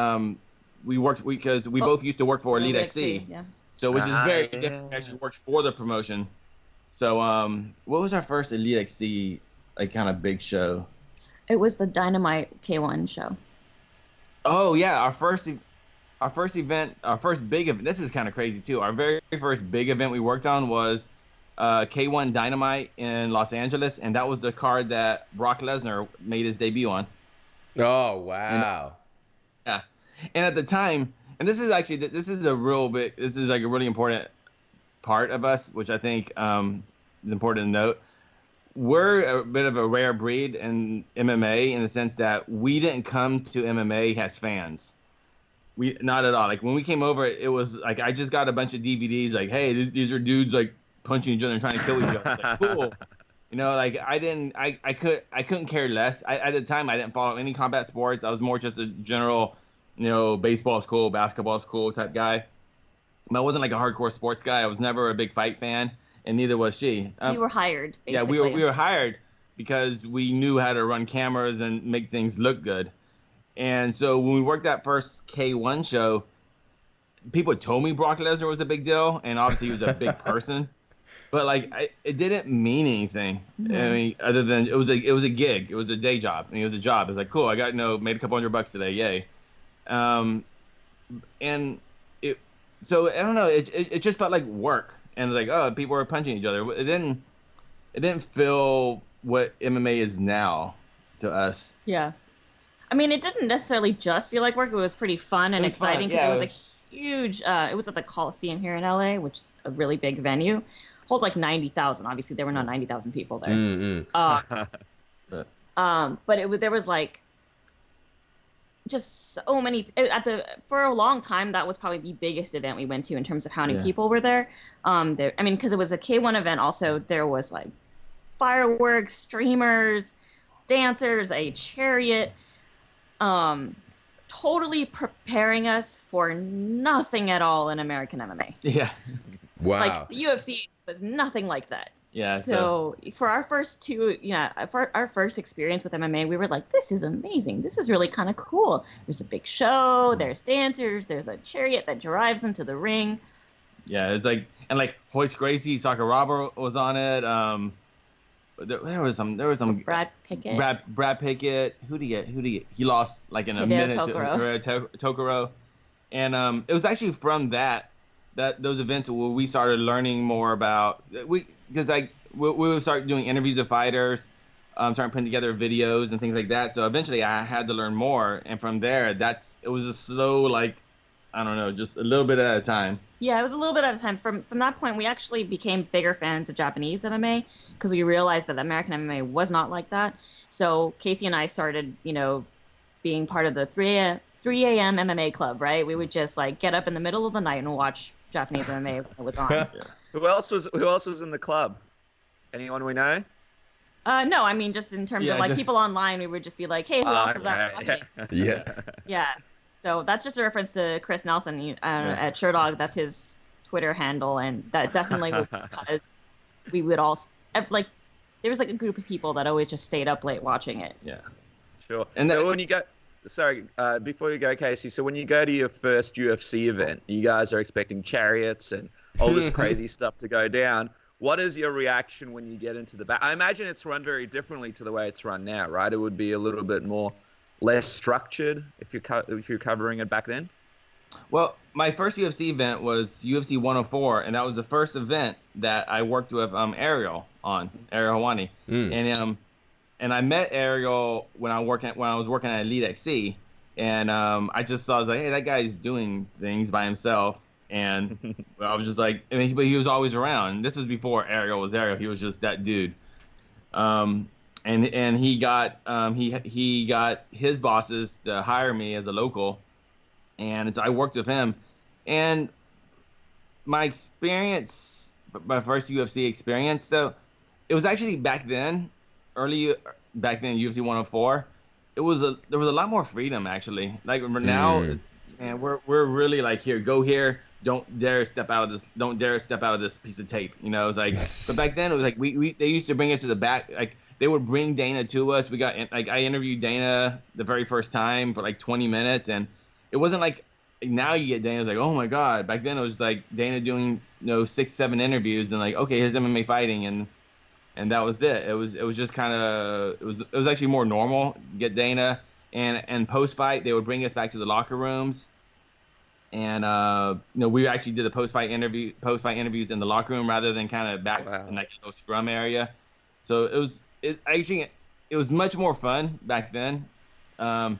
S9: we worked because we both used to work for Elite XC.
S5: Yeah.
S9: So which is very different. Actually worked for the promotion. So what was our first Elite XC like kind of big show?
S5: It was the Dynamite K1 show.
S9: Oh yeah, our first big event. This is kind of crazy too. Our very first big event we worked on was K1 Dynamite in Los Angeles, and that was the card that Brock Lesnar made his debut on.
S8: Oh wow!
S9: And at the time, and this is like a really important part of us, which I think is important to note. We're a bit of a rare breed in MMA in the sense that we didn't come to MMA as fans. We not at all. Like when we came over, it was like I just got a bunch of DVDs. Like, hey, these are dudes like punching each other and trying to kill each other. Like, cool. You know, like I couldn't care less. At the time, I didn't follow any combat sports. I was more just a general, you know, baseball's cool, basketball's cool type guy. But I wasn't like a hardcore sports guy. I was never a big fight fan, and neither was she.
S5: You were hired, basically.
S9: Yeah, we were hired because we knew how to run cameras and make things look good. And so when we worked that first K1 show, people told me Brock Lesnar was a big deal, and obviously he was a big person. But like, it didn't mean anything. Mm-hmm. I mean, other than it was a gig, it was a day job. I mean, it was a job. It was like, cool, I got made a couple $100 today, yay. And it, so I don't know, it just felt like work, and like, oh, people were punching each other. It didn't feel what MMA is now to us.
S5: Yeah, I mean, it didn't necessarily just feel like work. It was pretty fun and exciting because it was a huge. It was at the Coliseum here in LA, which is a really big venue. Holds like 90,000. Obviously, there were not 90,000 people there.
S8: Mm-hmm.
S5: But there was like just so many for a long time. That was probably the biggest event we went to in terms of how many people were there. Because it was a K1 event. Also, there was like fireworks, streamers, dancers, a chariot, totally preparing us for nothing at all in American MMA.
S9: Yeah.
S8: Wow.
S5: Like the UFC was nothing like that.
S9: Yeah.
S5: So for our first experience with MMA, we were like, this is amazing. This is really kind of cool. There's a big show. There's dancers. There's a chariot that drives them to the ring.
S9: Yeah, it's like, and like Hoist Gracie, Sakuraba was on it. There was some
S5: Brad Pickett.
S9: Brad Pickett. Who did he get? He lost like in a minute to Tokoro. And it was actually from those events where we started learning more about because we would start doing interviews with fighters, starting putting together videos and things like that. So eventually I had to learn more, and from there it was a slow, like, I don't know, just a little bit at a time.
S5: Yeah, it was a little bit at a time. From that point, we actually became bigger fans of Japanese MMA because we realized that American MMA was not like that. So Casey and I started, being part of the 3 a.m. MMA club, right? We would just like get up in the middle of the night and watch Japanese MMA when it was on.
S7: Yeah. Who else was in the club? Anyone we know?
S5: No, I mean just in terms of like people online, we would just be like, hey, who else is that watching?
S8: Yeah.
S5: Yeah. So that's just a reference to Chris Nelson at Sherdog. That's his Twitter handle, and that definitely was because we would all like there was like a group of people that always just stayed up late watching it.
S9: Yeah.
S7: Sure. And so when you go, before you go, Casey, so when you go to your first UFC event, you guys are expecting chariots and all this crazy stuff to go down. What is your reaction when you get into the back? I imagine it's run very differently to the way it's run now, right? It would be a little bit less structured if you're covering it back then.
S9: Well, my first UFC event was UFC 104, and that was the first event that I worked with Ariel Helwani. And I met Ariel when I was working at Elite XC, and I was like, hey, that guy's doing things by himself. And I was just like, but he was always around. This was before Ariel was Ariel. He was just that dude. And he got he got his bosses to hire me as a local, and so I worked with him. And my experience, my first UFC experience, so it was actually back then UFC 104. There was a lot more freedom actually. Like now, and we're really like, go here. Don't dare step out of this. Don't dare step out of this piece of tape. It's like, but back then it was like they used to bring us to the back. Like they would bring Dana to us. I interviewed Dana the very first time for like 20 minutes, and it wasn't like now you get Dana, it's like, oh my god. Back then it was like Dana doing 6-7 interviews and like, okay, here's MMA fighting, and that was it. It was just kind of it was actually more normal to get Dana, and post fight they would bring us back to the locker rooms. And we actually did the post fight interviews in the locker room rather than kind of back in like a scrum area. So it was much more fun back then. Well,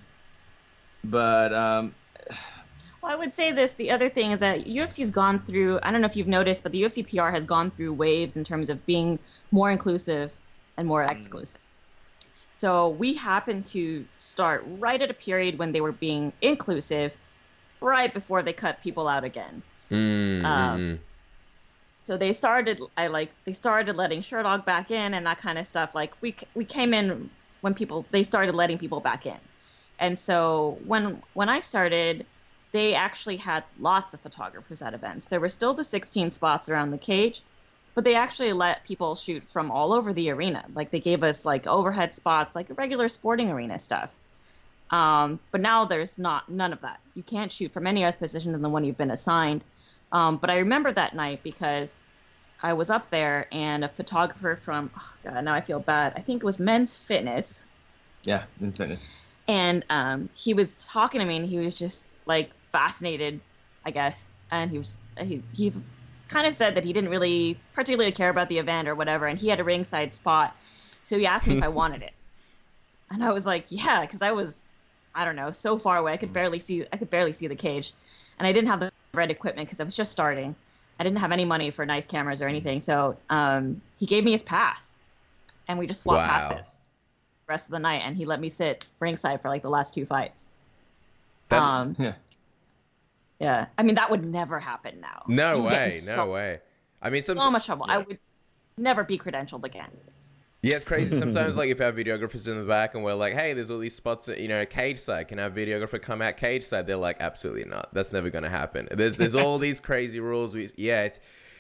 S5: I would say this. The other thing is that UFC's gone through, I don't know if you've noticed, but the UFC PR has gone through waves in terms of being more inclusive and more exclusive. So we happened to start right at a period when they were being inclusive, right before they cut people out again. So they started letting Sherdog back in and that kind of stuff. Like we came in when they started letting people back in. And so when I started, they actually had lots of photographers at events. There were still the 16 spots around the cage, but they actually let people shoot from all over the arena. Like they gave us like overhead spots, like regular sporting arena stuff. But now there's none of that. You can't shoot from any other position than the one you've been assigned. But I remember that night because I was up there and a photographer from, oh God, now I feel bad. I think it was Men's Fitness.
S9: Yeah, Men's Fitness.
S5: And he was talking to me and he was just like fascinated, I guess. And he's kind of said that he didn't really particularly care about the event or whatever. And he had a ringside spot. So he asked me if I wanted it. And I was like, yeah, because I was, I don't know, so far away. I could barely see the cage. And I didn't have the right equipment because I was just starting. I didn't have any money for nice cameras or anything. So he gave me his pass. And we just swapped passes the rest of the night. And he let me sit ringside for like the last 2 fights.
S8: That's
S9: Yeah.
S5: Yeah, I mean that would never happen now.
S8: no
S5: You would get in
S8: way,
S5: so,
S8: no way. I mean,
S5: so much trouble.
S8: yeah.
S5: I would never be credentialed again.
S8: Yeah, it's crazy. Sometimes, like, if our videographer's in the back and we're like, hey, there's all these spots, cage side. Can our videographer come out cage side? They're like, absolutely not. That's never going to happen. There's all these crazy rules. It's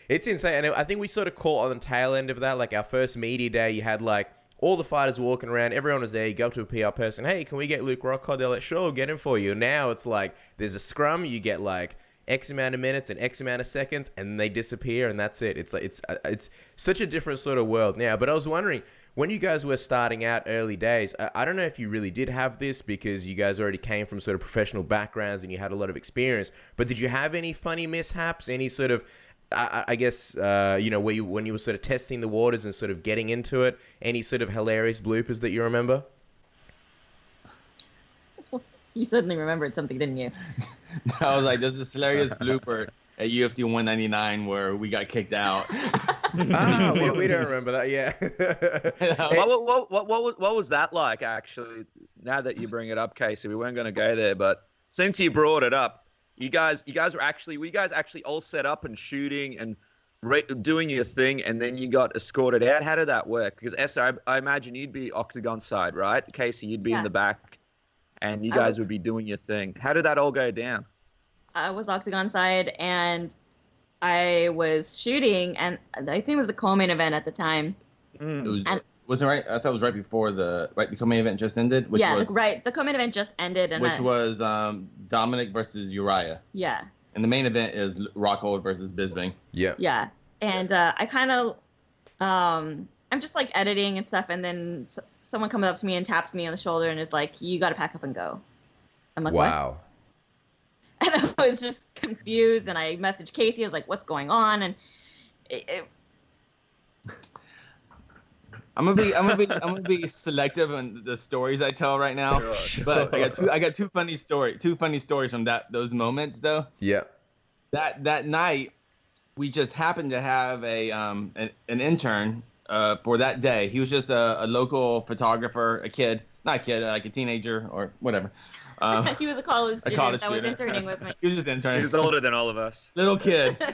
S8: insane. And I think we sort of caught on the tail end of that. Like, our first media day, you had, like, all the fighters walking around. Everyone was there. You go up to a PR person. Hey, can we get Luke Rockhold? They're like, sure, get him for you. Now it's like, there's a scrum. You get, like, X amount of minutes and X amount of seconds, and they disappear, and that's it. It's like it's such a different sort of world now. But I was wondering, when you guys were starting out early days, I don't know if you really did have this because you guys already came from sort of professional backgrounds and you had a lot of experience. But did you have any funny mishaps? Any sort of, I guess, when you were sort of testing the waters and sort of getting into it? Any sort of hilarious bloopers that you remember?
S5: You suddenly remembered something, didn't you?
S9: I was like, there's this hilarious blooper at UFC 199 where we got kicked out.
S8: We don't remember that. Yeah.
S7: What was that like, actually? Now that you bring it up, Casey, we weren't going to go there, but since you brought it up, were you guys actually all set up and shooting and doing your thing, and then you got escorted out? How did that work? Because Esther, I imagine you'd be octagon side, right? Casey, you'd be in the back, and you guys would be doing your thing. How did that all go down?
S5: I was octagon side, and I was shooting, and I think it was the co-main event at the time.
S9: Was it right? I thought it was right before the co-main event just ended. Which was,
S5: the co-main event just ended, and
S9: which was Dominic versus Uriah.
S5: Yeah.
S9: And the main event is Rockhold versus Bisping.
S8: Yeah.
S5: Yeah, and I kind of, I'm just like editing and stuff, and then someone comes up to me and taps me on the shoulder and is like, "You got to pack up and go." I'm like,
S8: wow.
S5: What? And I was just confused, and I messaged Casey. I was like, "What's going on?" And
S9: I'm gonna be selective on the stories I tell right now. But I got two funny stories from those moments though.
S8: Yeah.
S9: That night, we just happened to have an intern for that day. He was just a local photographer, like a teenager or whatever.
S5: he was a college student that was interning with me.
S9: He was just interning.
S7: He was older than all of us.
S9: Little kid. We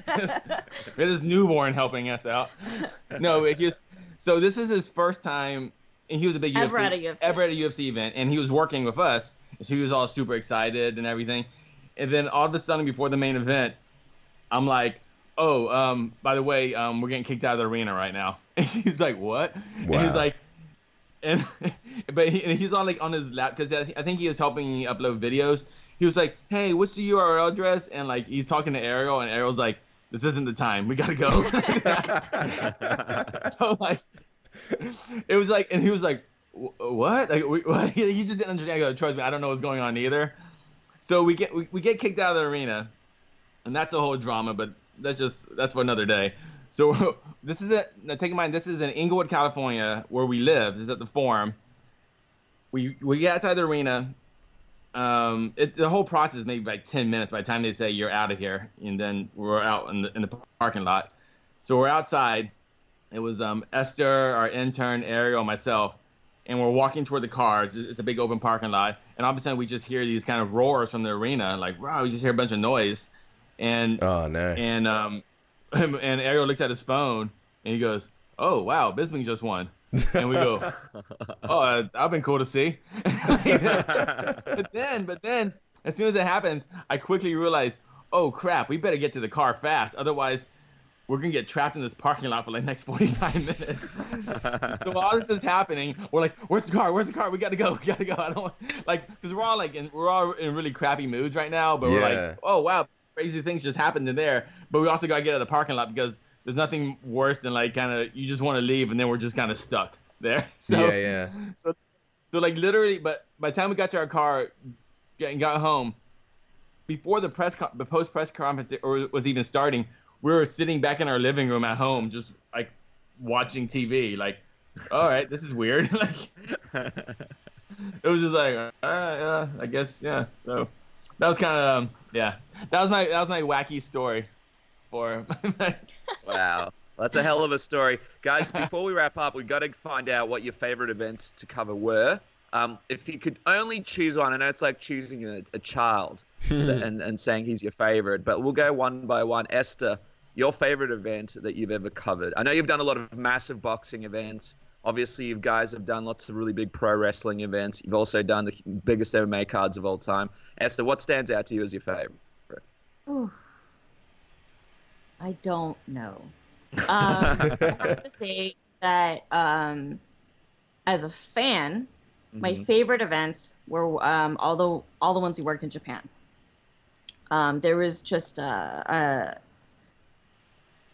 S9: had his newborn helping us out. No, so this is his first time, and he was a big
S5: ever at a UFC
S9: event, and he was working with us, and so he was all super excited and everything. And then all of a sudden, before the main event, I'm like, "Oh, by the way, we're getting kicked out of the arena right now." And he's like, "What?"
S8: Wow.
S9: And he's like, he's on his lap because I think he was helping me upload videos. He was like, "Hey, what's the URL address?" And like he's talking to Ariel, and Ariel's like, "This isn't the time. We gotta go." So like, it was like, and he was like, "What?" Like, what? He just didn't understand. I go, "Trust me, I don't know what's going on either." So we get kicked out of the arena, and that's a whole drama. But that's for another day. So this is it. Now, take in mind, this is in Inglewood, California, where we live. This is at the Forum. We get outside the arena. The whole process is maybe like 10 minutes by the time they say you're out of here, and then we're out in the parking lot. So we're outside. It was Esther, our intern, Ariel, myself, and we're walking toward the cars. It's a big open parking lot, and all of a sudden we just hear these kind of roars from the arena, like wow, we just hear a bunch of noise, and
S8: oh no,
S9: and Ariel looks at his phone and he goes, "Oh wow, Bisping just won." And we go, "Oh, that'd been cool to see." but then, as soon as it happens, I quickly realize, "Oh crap, we better get to the car fast, otherwise we're gonna get trapped in this parking lot for like the next 45 minutes." So while this is happening, we're like, "Where's the car? Where's the car? We gotta go. I don't want because we're all in really crappy moods right now, but we're like, oh wow, crazy things just happened in there, but we also gotta get out of the parking lot because there's nothing worse than like kind of you just want to leave and then we're just kind of stuck there." So, So like literally, but by the time we got to our car and got home, before the post press conference was even starting, we were sitting back in our living room at home, just like watching TV. Like, all right, this is weird. Like, it was just like, all right, yeah, I guess, yeah. So that was kind of, yeah, that was my wacky story.
S7: Wow, that's a hell of a story, guys. Before we wrap up, we've got to find out what your favorite events to cover were. if you could only choose one, I know it's like choosing a child and saying he's your favorite, but we'll go one by one. Esther, your favorite event that you've ever covered? I know you've done a lot of massive boxing events. Obviously, you guys have done lots of really big pro wrestling events. You've also done the biggest MMA cards of all time. Esther, what stands out to you as your favorite?
S5: Ooh. I don't know. I have to say that as a fan, my favorite events were all the ones we worked in Japan. There was just I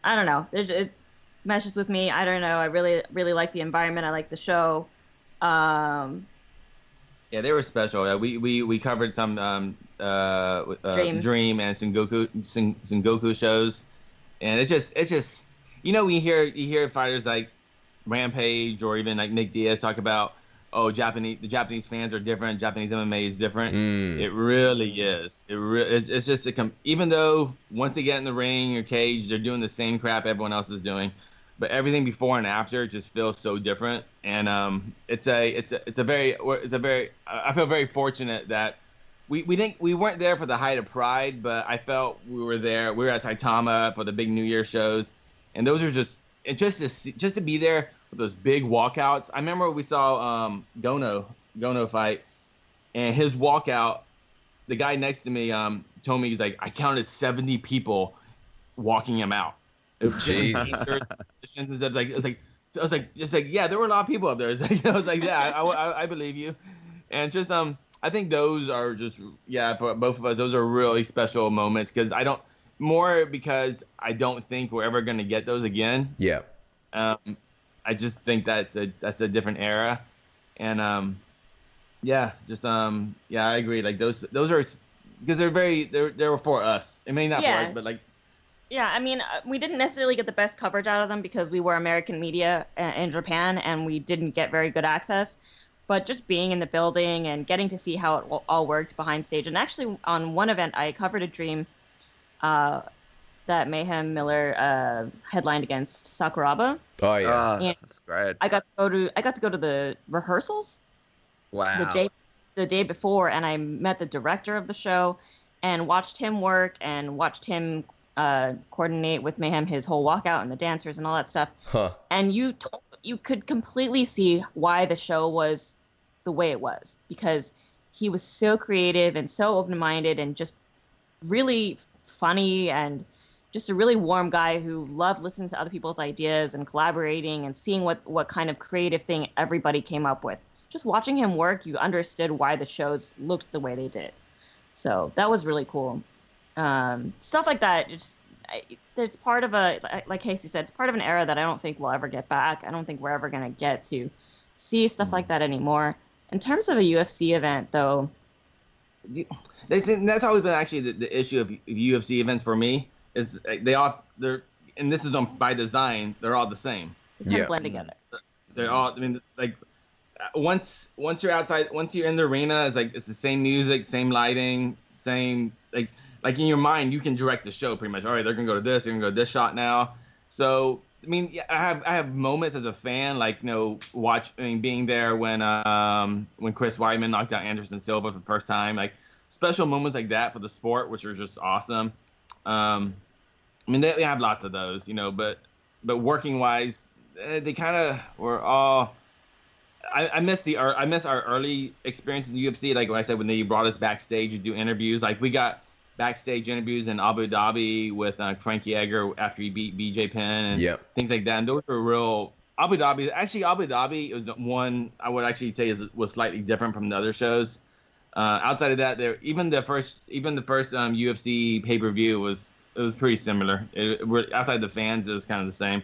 S5: don't know. It meshes with me. I don't know. I really like the environment. I like the show.
S9: Yeah, they were special. Yeah, we covered some Dream and Sengoku shows, and it's just you hear fighters like Rampage or even like Nick Diaz talk about the Japanese fans are different. Japanese MMA is different. It really is. It's just even though once they get in the ring or cage, they're doing the same crap everyone else is doing, but everything before and after just feels so different. And I feel very fortunate that we weren't there for the height of Pride, but I felt we were there. We were at Saitama for the big New Year shows, and those are just to be there with those big walkouts. I remember we saw Gono fight, and his walkout, the guy next to me told me, he's like, I counted 70 people walking him out.
S8: Jeez.
S9: I was like, yeah, there were a lot of people up there. I was like, yeah, I believe you. And just I think those are just, for both of us, those are really special moments because I don't think we're ever gonna get those again.
S8: Yeah.
S9: I just think that's a different era, and I agree. Like those are because they were for us. I mean, not for us, but like.
S5: Yeah, I mean, we didn't necessarily get the best coverage out of them because we were American media in Japan and we didn't get very good access. But just being in the building and getting to see how it all worked behind stage. And actually, on one event, I covered a Dream that Mayhem Miller headlined against Sakuraba.
S8: Oh yeah,
S7: that's great.
S5: I got to go to the rehearsals.
S7: Wow.
S5: The day before, and I met the director of the show, and watched him work and watched him coordinate with Mayhem his whole walkout and the dancers and all that stuff.
S8: Huh.
S5: And you could completely see why the show was the way it was because he was so creative and so open-minded and just really funny and just a really warm guy who loved listening to other people's ideas and collaborating and seeing what kind of creative thing everybody came up with. Just watching him work, you understood why the shows looked the way they did. So that was really cool. Stuff like that, it's part of like Casey said, it's part of an era that I don't think we'll ever get back. I don't think we're ever going to get to see stuff like that anymore. In terms of a UFC event, though,
S9: that's always been actually the issue of UFC events for me is they're and this is by design, they're all the same.
S5: They kind of blend together.
S9: They're all, I mean, like once you're outside, once you're in the arena, it's the same music, same lighting, same like in your mind, you can direct the show pretty much. All right, they're gonna go to this, they're gonna go to this shot now. So I mean, I have moments as a fan, like being there when Chris Weidman knocked out Anderson Silva for the first time, like special moments like that for the sport, which are just awesome. I mean, we have lots of those, but working wise, they kind of were all. I miss our early experience in the UFC, like when I said when they brought us backstage to do interviews, like we got backstage interviews in Abu Dhabi with Frankie Edgar after he beat BJ Penn and things like that. And those were real. Abu Dhabi was the one I would actually say was slightly different from the other shows. Outside of that, even the first UFC pay-per-view was pretty similar. Outside the fans, it was kind of the same.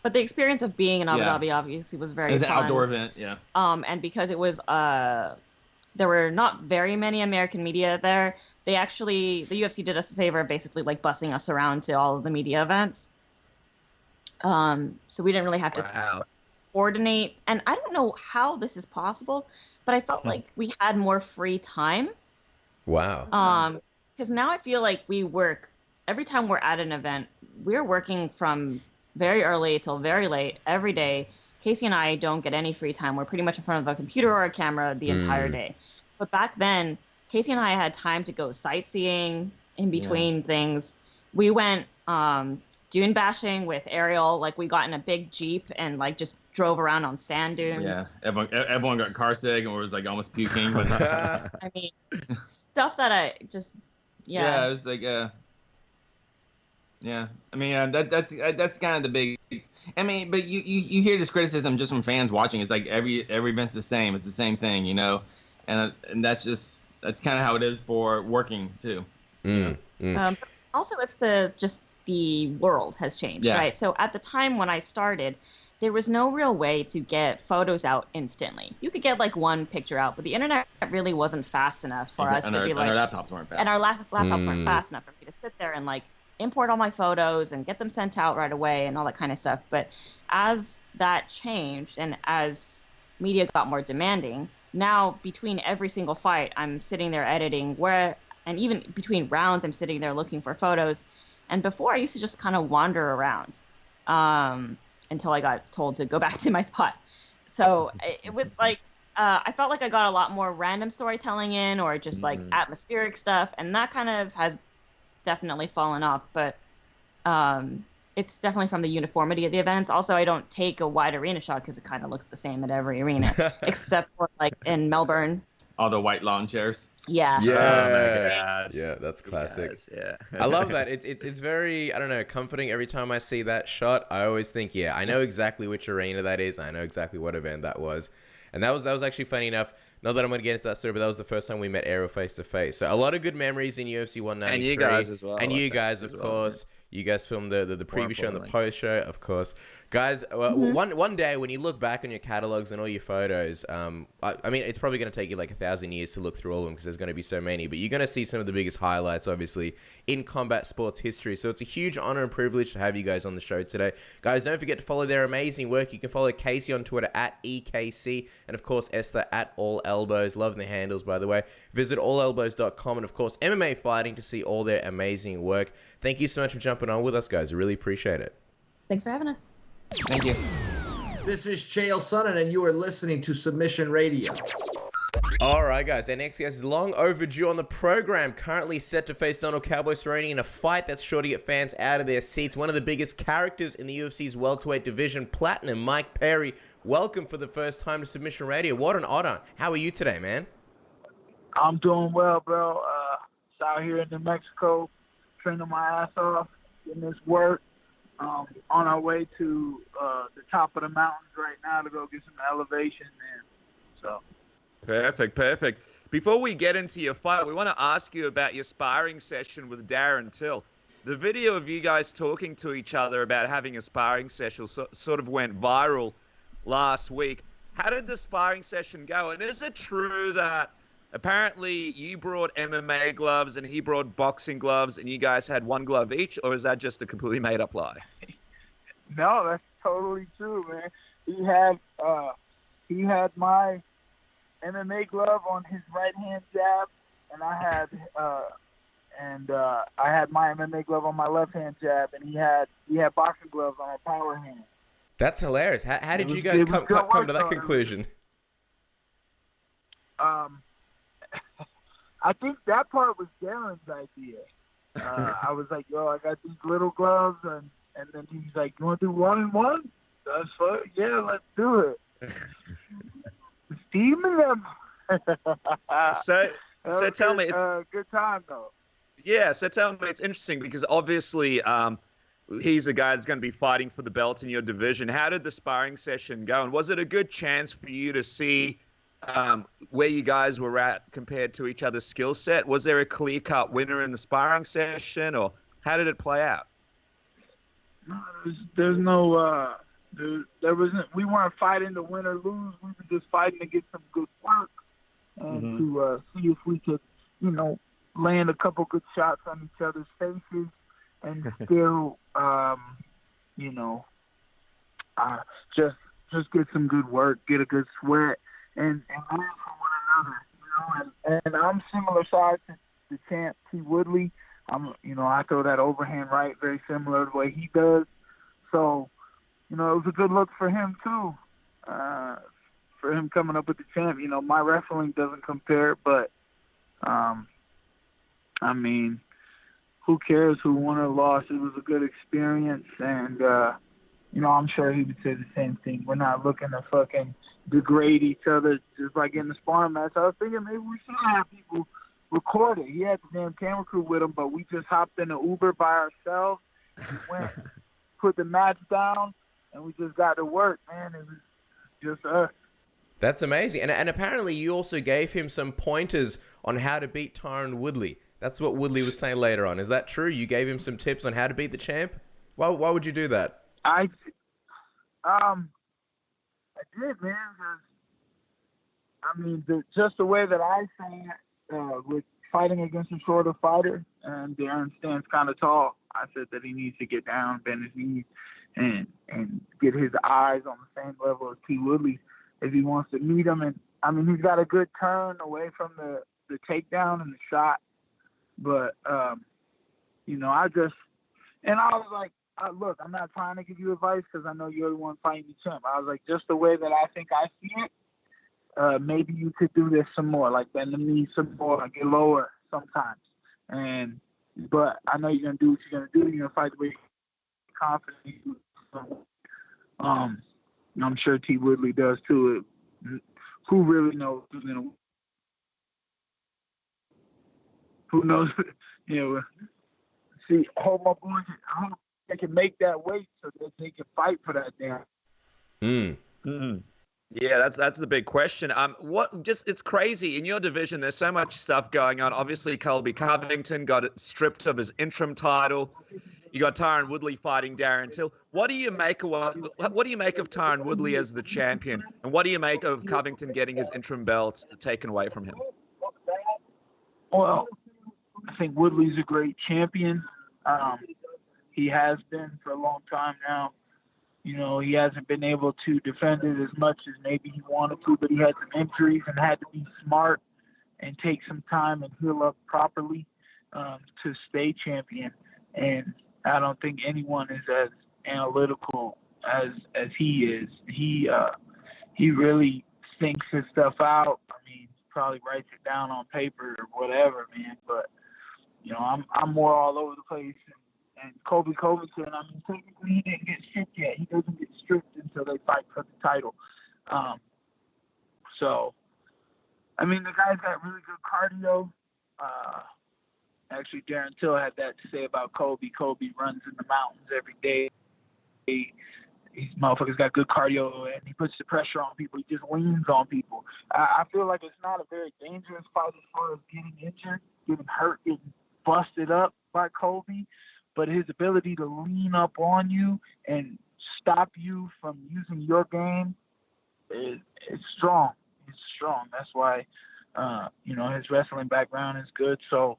S5: But the experience of being in Abu Dhabi obviously was very fun.
S9: It was an outdoor event, yeah.
S5: And because it was there were not very many American media there, the UFC did us a favor of basically like bussing us around to all of the media events. So we didn't really have to coordinate. And I don't know how this is possible, but I felt like we had more free time.
S8: Wow.
S5: Because now I feel like we work, every time we're at an event, we're working from very early till very late every day, Casey and I don't get any free time. We're pretty much in front of a computer or a camera the entire day. But back then, Casey and I had time to go sightseeing in between things. We went dune bashing with Ariel. Like, we got in a big Jeep and like just drove around on sand dunes.
S9: Yeah, everyone got car sick and was like almost puking. But
S5: I mean, stuff that I just
S9: yeah, it was like yeah. I mean, that's kind of the big. I mean, but you hear this criticism just from fans watching. It's like every event's the same. It's the same thing, you know, and that's kind of how it is for working too.
S5: Also, it's the world has changed, right? So at the time when I started, there was no real way to get photos out instantly. You could get like one picture out, but the internet really wasn't fast enough for us to be like.
S9: And our laptops weren't fast.
S5: And our laptops weren't fast enough for me to sit there and like import all my photos and get them sent out right away and all that kind of stuff. But as that changed and as media got more demanding, now between every single fight, I'm sitting there editing and even between rounds, I'm sitting there looking for photos. And before, I used to just kind of wander around until I got told to go back to my spot. So it was like, I felt like I got a lot more random storytelling in, or just like atmospheric stuff. And that kind of has definitely fallen off. But it's definitely from the uniformity of the events. Also, I don't take a wide arena shot because it kind of looks the same at every arena, except for like in Melbourne.
S9: All the white lawn chairs.
S5: Yeah.
S8: Yeah, that's classic.
S7: Yes,
S8: I love that. It's very, I don't know, comforting every time I see that shot. I always think, I know exactly which arena that is. I know exactly what event that was. And that was actually funny enough. Not that I'm going to get into that story, but that was the first time we met Ariel face to face. So a lot of good memories in UFC 193.
S7: And you guys as well.
S8: And you guys, of course. You guys filmed the preview show and the post show, of course. Guys, one day when you look back on your catalogs and all your photos, I mean, it's probably going to take you like 1,000 years to look through all of them because there's going to be so many, but you're going to see some of the biggest highlights, obviously, in combat sports history. So it's a huge honor and privilege to have you guys on the show today. Guys, don't forget to follow their amazing work. You can follow Casey on Twitter at EKC, and of course, Esther at All Elbows. Love their handles, by the way. Visit allelbows.com, and of course, MMA Fighting to see all their amazing work. Thank you so much for jumping on with us, guys. I really appreciate it.
S5: Thanks for having us.
S9: Thank you.
S10: This is Chael Sonnen, and you are listening to Submission Radio.
S8: All right, guys. Our next guest is long overdue on the program. Currently set to face Donald Cowboy Cerrone in a fight that's sure to get fans out of their seats. One of the biggest characters in the UFC's welterweight division, Platinum, Mike Perry. Welcome for the first time to Submission Radio. What an honor. How are you today, man?
S11: I'm doing well, bro. It's out here in New Mexico, training my ass off, getting this work. On our way to the top of the mountains right now to go get some elevation, man. So.
S7: Perfect. Before we get into your fight, we want to ask you about your sparring session with Darren Till. The video of you guys talking to each other about having a sparring session sort of went viral last week. How did the sparring session go? And is it true that apparently you brought MMA gloves and he brought boxing gloves and you guys had one glove each, or is that just a completely made-up lie?
S11: No, that's totally true, man. He had my MMA glove on his right hand jab, and I had my MMA glove on my left hand jab, and he had boxing gloves on my power hand.
S8: That's hilarious. How did you guys come to that conclusion?
S11: I think that part was Darren's idea. I was like, yo, I got these little gloves, and then he's like, you want to do 1-on-1? That's fun. Yeah, let's do it. Steaming them.
S7: So tell me.
S11: Good time, though.
S7: Yeah, so tell me, it's interesting because obviously he's a guy that's going to be fighting for the belt in your division. How did the sparring session go? And was it a good chance for you to see where you guys were at compared to each other's skill set? Was there a clear-cut winner in the sparring session, or how did it play out?
S11: No, there's no there wasn't. We weren't fighting to win or lose. We were just fighting to get some good work and to see if we could, land a couple good shots on each other's faces and still, just get some good work, get a good sweat, and learn from one another. And I'm similar size to the champ T. Woodley. I throw that overhand right very similar to the way he does. So, it was a good look for him too. for him coming up with the champ. You know, my wrestling doesn't compare, but I mean, who cares who won or lost? It was a good experience, and you know, I'm sure he would say the same thing. We're not looking to fucking degrade each other just like in the sparring match. I was thinking maybe we should have people record it. He had the damn camera crew with him, but we just hopped in an Uber by ourselves, went, put the match down, and we just got to work, man. It was just us.
S8: That's amazing. And apparently you also gave him some pointers on how to beat Tyron Woodley. That's what Woodley was saying later on. Is that true? You gave him some tips on how to beat the champ? Why would you do that?
S11: I did, man. I mean, just the way that I say it, with fighting against a shorter fighter, and Darren stands kind of tall, I said that he needs to get down, bend his knees, and get his eyes on the same level as T. Woodley if he wants to meet him. And I mean, he's got a good turn away from the takedown and the shot, but you know, I was like, look, I'm not trying to give you advice because I know you're the one fighting the champ. I was like, just the way that I think I see it, maybe you could do this some more, like bend the knee some more, get lower sometimes. But I know you're gonna do what you're gonna do. You're gonna fight the way you're confident. I'm sure T. Woodley does too. Who really knows who's gonna win? Who knows? You know. See, I hope my boys. I hope they can make that weight so that they can fight for that damn.
S7: Yeah, that's the big question. It's crazy. In your division, there's so much stuff going on. Obviously, Colby Covington got it stripped of his interim title. You got Tyron Woodley fighting Darren Till. What do you make of Tyron Woodley as the champion? And what do you make of Covington getting his interim belt taken away from him?
S11: Well, I think Woodley's a great champion. He has been for a long time now. You know, he hasn't been able to defend it as much as maybe he wanted to, but he had some injuries and had to be smart and take some time and heal up properly to stay champion. And I don't think anyone is as analytical as he is. He really thinks his stuff out. I mean, probably writes it down on paper or whatever, man. But you know, I'm more all over the place. And Colby Covington, I mean, technically he didn't get stripped yet. He doesn't get stripped until they fight for the title. So, I mean, the guy's got really good cardio. Actually, Darren Till had that to say about Colby. Colby runs in the mountains every day. These motherfuckers got good cardio, and he puts the pressure on people. He just leans on people. I feel like it's not a very dangerous fight as far as getting injured, getting hurt, getting busted up by Colby. But his ability to lean up on you and stop you from using your game is strong. It's strong. That's why, you know, his wrestling background is good. So,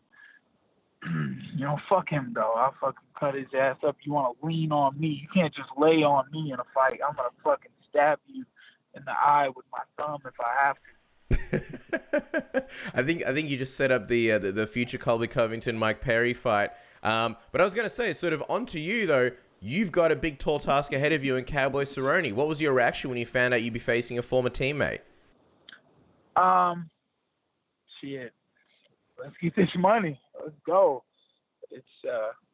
S11: you know, fuck him, though. I'll fucking cut his ass up. You want to lean on me. You can't just lay on me in a fight. I'm going to fucking stab you in the eye with my thumb if I have to.
S8: I think you just set up the future Colby Covington Mike Perry fight. But I was going to say, sort of onto you though. You've got a big tall task ahead of you in Cowboy Cerrone. What was your reaction when you found out you'd be facing a former teammate?
S11: Shit. Let's get this money. Let's go. It's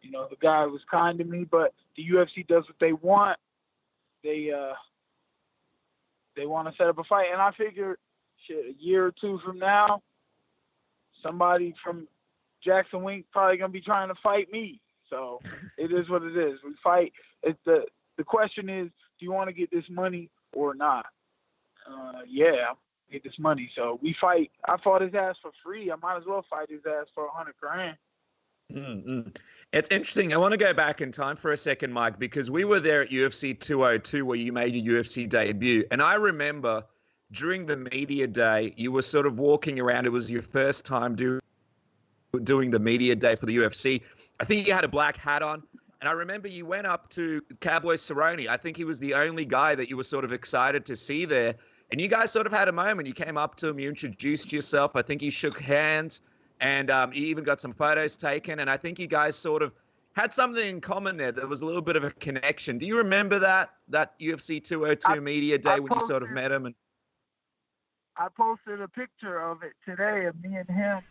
S11: you know, the guy was kind to me, but the UFC does what they want. They want to set up a fight, and I figured, shit, a year or two from now, somebody from Jackson Wink probably gonna be trying to fight me. So it is what it is. We fight. The question is, do you want to get this money or not? Yeah, get this money. So we fight. I fought his ass for free. I might as well fight his ass for $100,000.
S7: It's interesting. I want to go back in time for a second, Mike, because we were there at UFC 202 where you made your UFC debut. And I remember during the media day, you were sort of walking around. It was your first time doing the media day for the UFC. I think you had a black hat on. And I remember you went up to Cowboy Cerrone. I think he was the only guy that you were sort of excited to see there. And you guys sort of had a moment. You came up to him, you introduced yourself. I think you shook hands, and you even got some photos taken. And I think you guys sort of had something in common there. There was a little bit of a connection. Do you remember that UFC 202 media day when you sort of met him? And
S11: I posted a picture of it today of me and him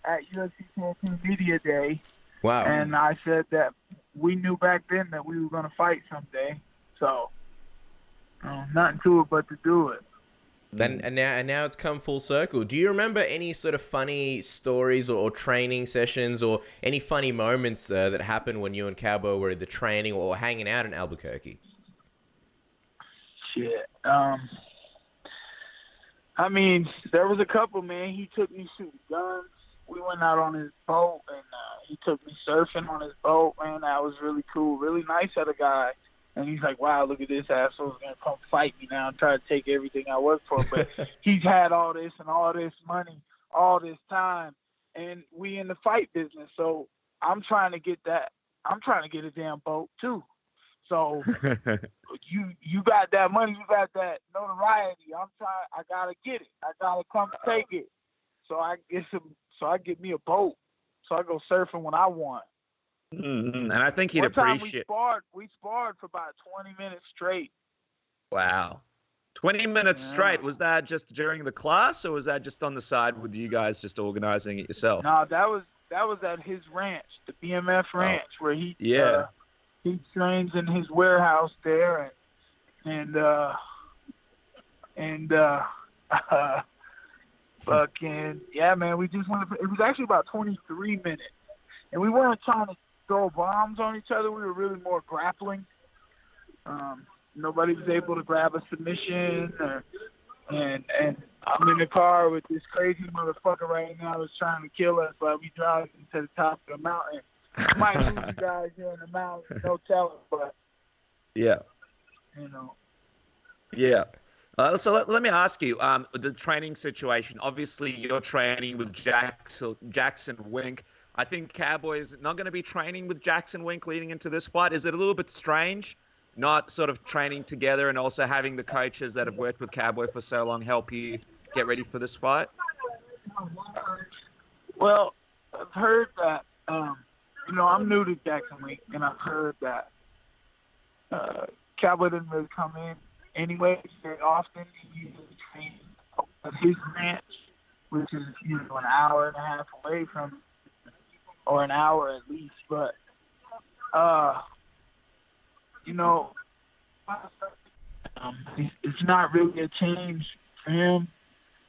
S11: at UFC 202 media day.
S8: Wow.
S11: And I said that we knew back then that we were going to fight someday. So, nothing to it but to do it.
S8: And now it's come full circle. Do you remember any sort of funny stories or training sessions or any funny moments that happened when you and Cowboy were either training or hanging out in Albuquerque?
S11: Shit. I mean, there was a couple, man. He took me shooting guns. We went out on his boat, and he took me surfing on his boat, man. That was really cool. Really nice of the guy. And he's like, wow, look at this asshole's going to come fight me now and try to take everything I work for. But he's had all this and all this money, all this time, and we in the fight business. So I'm trying to get that. I'm trying to get a damn boat, too. So you got that money, you got that notoriety. I got to get it. I got to come take it. So I get me a boat. So I go surfing when I want.
S7: And I think he'd
S11: One time
S7: appreciate.
S11: we sparred for about 20 minutes straight.
S7: Wow, 20 minutes straight. Was that just during the class, or was that just on the side with you guys just organizing it yourself?
S11: No, that was at his ranch, the BMF ranch, where he trains in his warehouse there, and fucking yeah, man. We just went. It was actually about 23 minutes, and we weren't trying to throw bombs on each other. We were really more grappling. Nobody was able to grab a submission, and I'm in the car with this crazy motherfucker right now that's trying to kill us while we drive to the top of the mountain. I might lose you guys here in the mountains, no telling, but
S7: yeah,
S11: you know.
S7: Yeah. So let me ask you, the training situation. Obviously, you're training with Jackson Wink. I think Cowboy's not going to be training with Jackson Wink leading into this fight. Is it a little bit strange not sort of training together and also having the coaches that have worked with Cowboy for so long help you get ready for this fight?
S11: Well, I've heard that, I'm new to Jackson Wink, and I've heard that Cowboy doesn't really come in anyway very often. He usually trains at his ranch, which is an hour and a half away from, or an hour at least. But it's not really a change for him.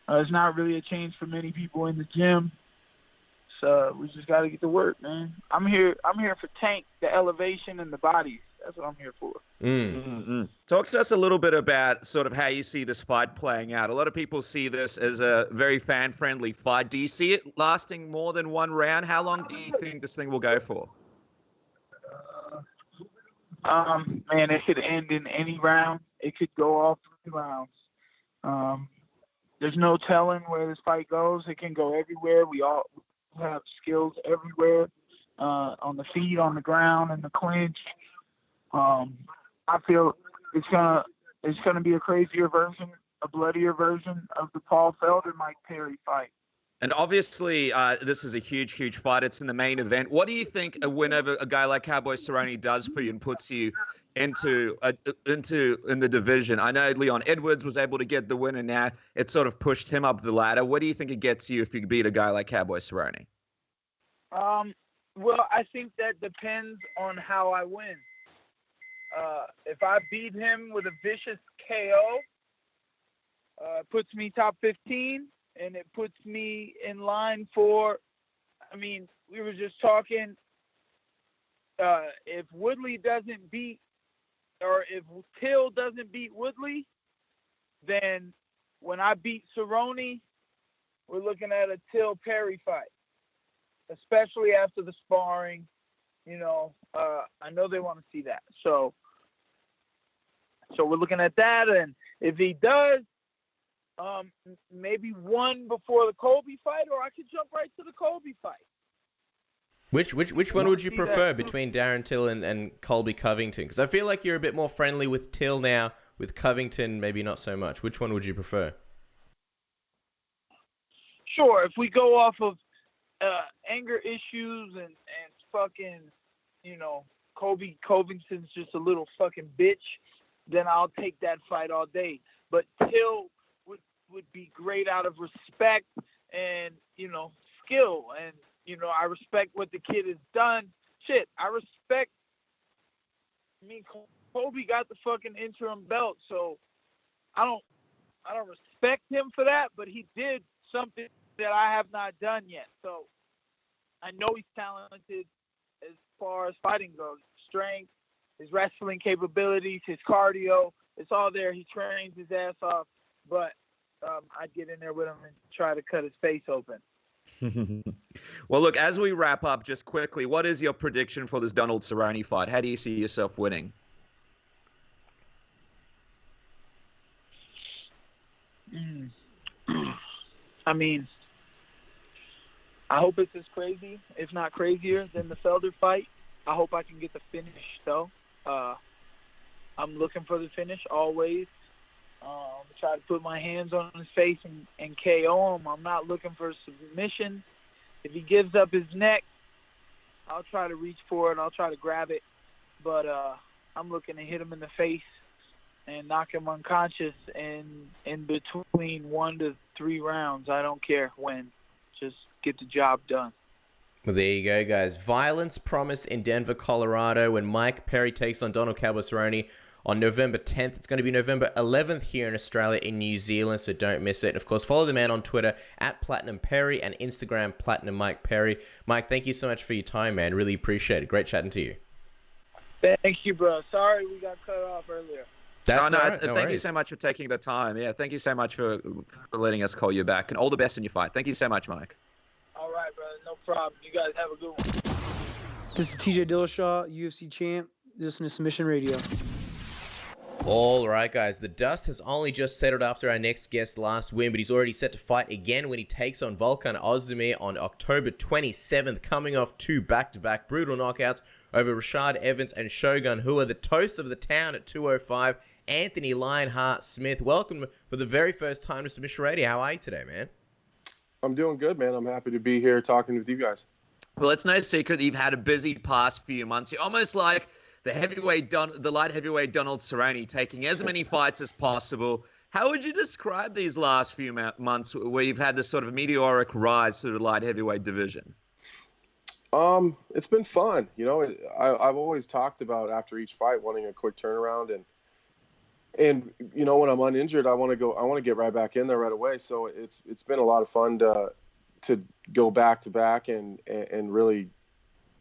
S11: It's not really a change for many people in the gym. So we just got to get to work, man. I'm here for Tank, the elevation, and the bodies. That's what I'm here for.
S7: Talk to us a little bit about sort of how you see this fight playing out. A lot of people see this as a very fan-friendly fight. Do you see it lasting more than one round? How long do you think this thing will go for?
S11: Man, it could end in any round. It could go all 3 rounds. There's no telling where this fight goes. It can go everywhere. We all have skills everywhere, on the feet, on the ground, in the clinch. I feel it's gonna be a crazier version, a bloodier version of the Paul Felder Mike Perry fight.
S7: And obviously, this is a huge, huge fight. It's in the main event. What do you think a win over a guy like Cowboy Cerrone does for you and puts you in the division? I know Leon Edwards was able to get the win, and now it sort of pushed him up the ladder. What do you think it gets you if you beat a guy like Cowboy Cerrone?
S11: Well, I think that depends on how I win. If I beat him with a vicious KO, it puts me top 15, and it puts me in line for, we were just talking, if Woodley doesn't beat, or if Till doesn't beat Woodley, then when I beat Cerrone, we're looking at a Till Perry fight, especially after the sparring. I know they want to see that. So we're looking at that, and if he does, maybe one before the Colby fight, or I could jump right to the Colby fight.
S8: Which one would you prefer between Darren Till and Colby Covington? Because I feel like you're a bit more friendly with Till now, with Covington maybe not so much. Which one would you prefer?
S11: Sure, if we go off of anger issues and fucking Colby Covington's just a little fucking bitch, then I'll take that fight all day. But Till would be great out of respect and, skill. And, I respect what the kid has done. Shit, Colby got the fucking interim belt, so I don't respect him for that, but he did something that I have not done yet. So I know he's talented as far as fighting goes. Strength, his wrestling capabilities, his cardio, it's all there. He trains his ass off, but I'd get in there with him and try to cut his face open.
S7: Well, look, as we wrap up, just quickly, what is your prediction for this Donald Cerrone fight? How do you see yourself winning?
S11: I mean, I hope it's as crazy, if not crazier, than the Felder fight. I hope I can get the finish, though. I'm looking for the finish always. Try to put my hands on his face and KO him. I'm not looking for a submission. If he gives up his neck, I'll try to reach for it. I'll try to grab it. But I'm looking to hit him in the face and knock him unconscious in between 1 to 3 rounds. I don't care when. Just get the job done.
S8: Well, there you go, guys. Violence promised in Denver, Colorado, when Mike Perry takes on Donald Cowboy Cerrone on November 10th. It's going to be November 11th here in Australia, in New Zealand, so don't miss it. And of course, follow the man on Twitter at Platinum Perry and Instagram Platinum Mike Perry. Mike, thank you so much for your time, man. Really appreciate it. Great chatting to you.
S11: Thank you, bro. Sorry we got cut off earlier.
S7: Thank you so much for taking the time. Yeah, thank you so much for letting us call you back, and all the best in your fight. Thank you so much, Mike.
S11: All right, brother. No problem. You guys have a good one.
S12: This is TJ Dillashaw, UFC champ. Listen to Submission Radio.
S8: All right, guys. The dust has only just settled after our next guest's last win, but he's already set to fight again when he takes on Volkan Oezdemir on October 27th, coming off 2 back-to-back brutal knockouts over Rashad Evans and Shogun, who are the toast of the town at 205. Anthony Lionheart Smith, welcome for the very first time to Submission Radio. How are you today, man?
S13: I'm doing good, man. I'm happy to be here talking with you guys.
S7: Well, it's no secret that you've had a busy past few months. You're almost like the light heavyweight Donald Cerrone, taking as many fights as possible. How would you describe these last few months where you've had this sort of meteoric rise to the light heavyweight division?
S13: It's been fun. I've always talked about after each fight wanting a quick turnaround, and when I'm uninjured, I want to get right back in there right away. So it's been a lot of fun to go back to back and really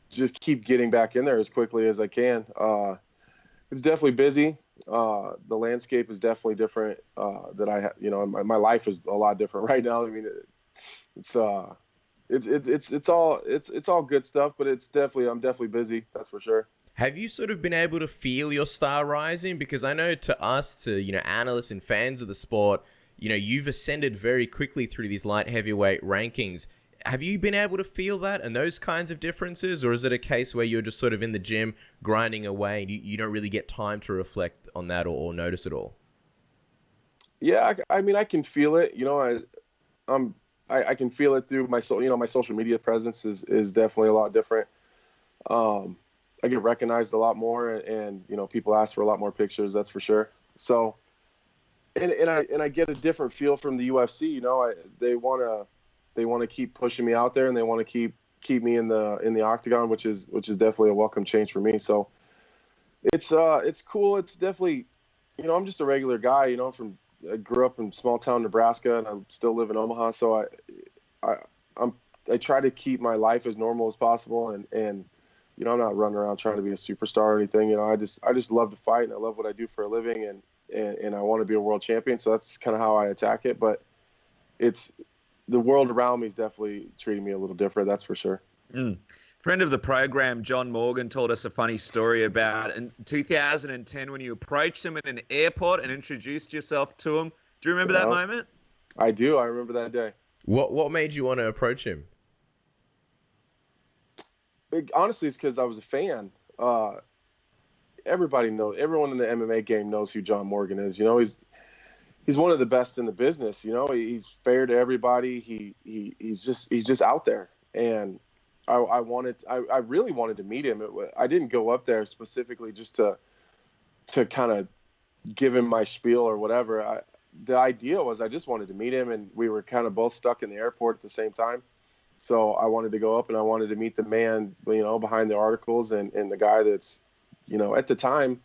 S13: just keep getting back in there as quickly as I can. It's definitely busy. The landscape is definitely different. My life is a lot different right now. I mean, it's all good stuff, but I'm definitely busy. That's for sure.
S8: Have you sort of been able to feel your star rising? Because I know to us, analysts and fans of the sport, you've ascended very quickly through these light heavyweight rankings. Have you been able to feel that and those kinds of differences? Or is it a case where you're just sort of in the gym grinding away and you don't really get time to reflect on that or notice it all?
S13: Yeah, I mean, I can feel it. I can feel it through my social media presence is definitely a lot different. I get recognized a lot more, and people ask for a lot more pictures. That's for sure. So, and I get a different feel from the UFC. They want to keep pushing me out there, and they want to keep me in the octagon, which is definitely a welcome change for me. So, it's cool. It's definitely, I'm just a regular guy. I grew up in small town Nebraska, and I still live in Omaha. So I try to keep my life as normal as possible, and I'm not running around trying to be a superstar or anything. I just love to fight, and I love what I do for a living, and I want to be a world champion. So that's kind of how I attack it. But it's the world around me is definitely treating me a little different. That's for sure.
S7: Friend of the program, John Morgan, told us a funny story about in 2010 when you approached him at an airport and introduced yourself to him. Do you remember that moment?
S13: I do. I remember that day.
S8: What made you want to approach him?
S13: Honestly, it's because I was a fan. Everyone in the MMA game knows who John Morgan is. He's one of the best in the business. He's fair to everybody. He's just out there, and I really wanted to meet him. I didn't go up there specifically just to kind of give him my spiel or whatever. The idea was I just wanted to meet him, and we were kind of both stuck in the airport at the same time. So I wanted to go up and I wanted to meet the man, behind the articles and the guy that's, at the time,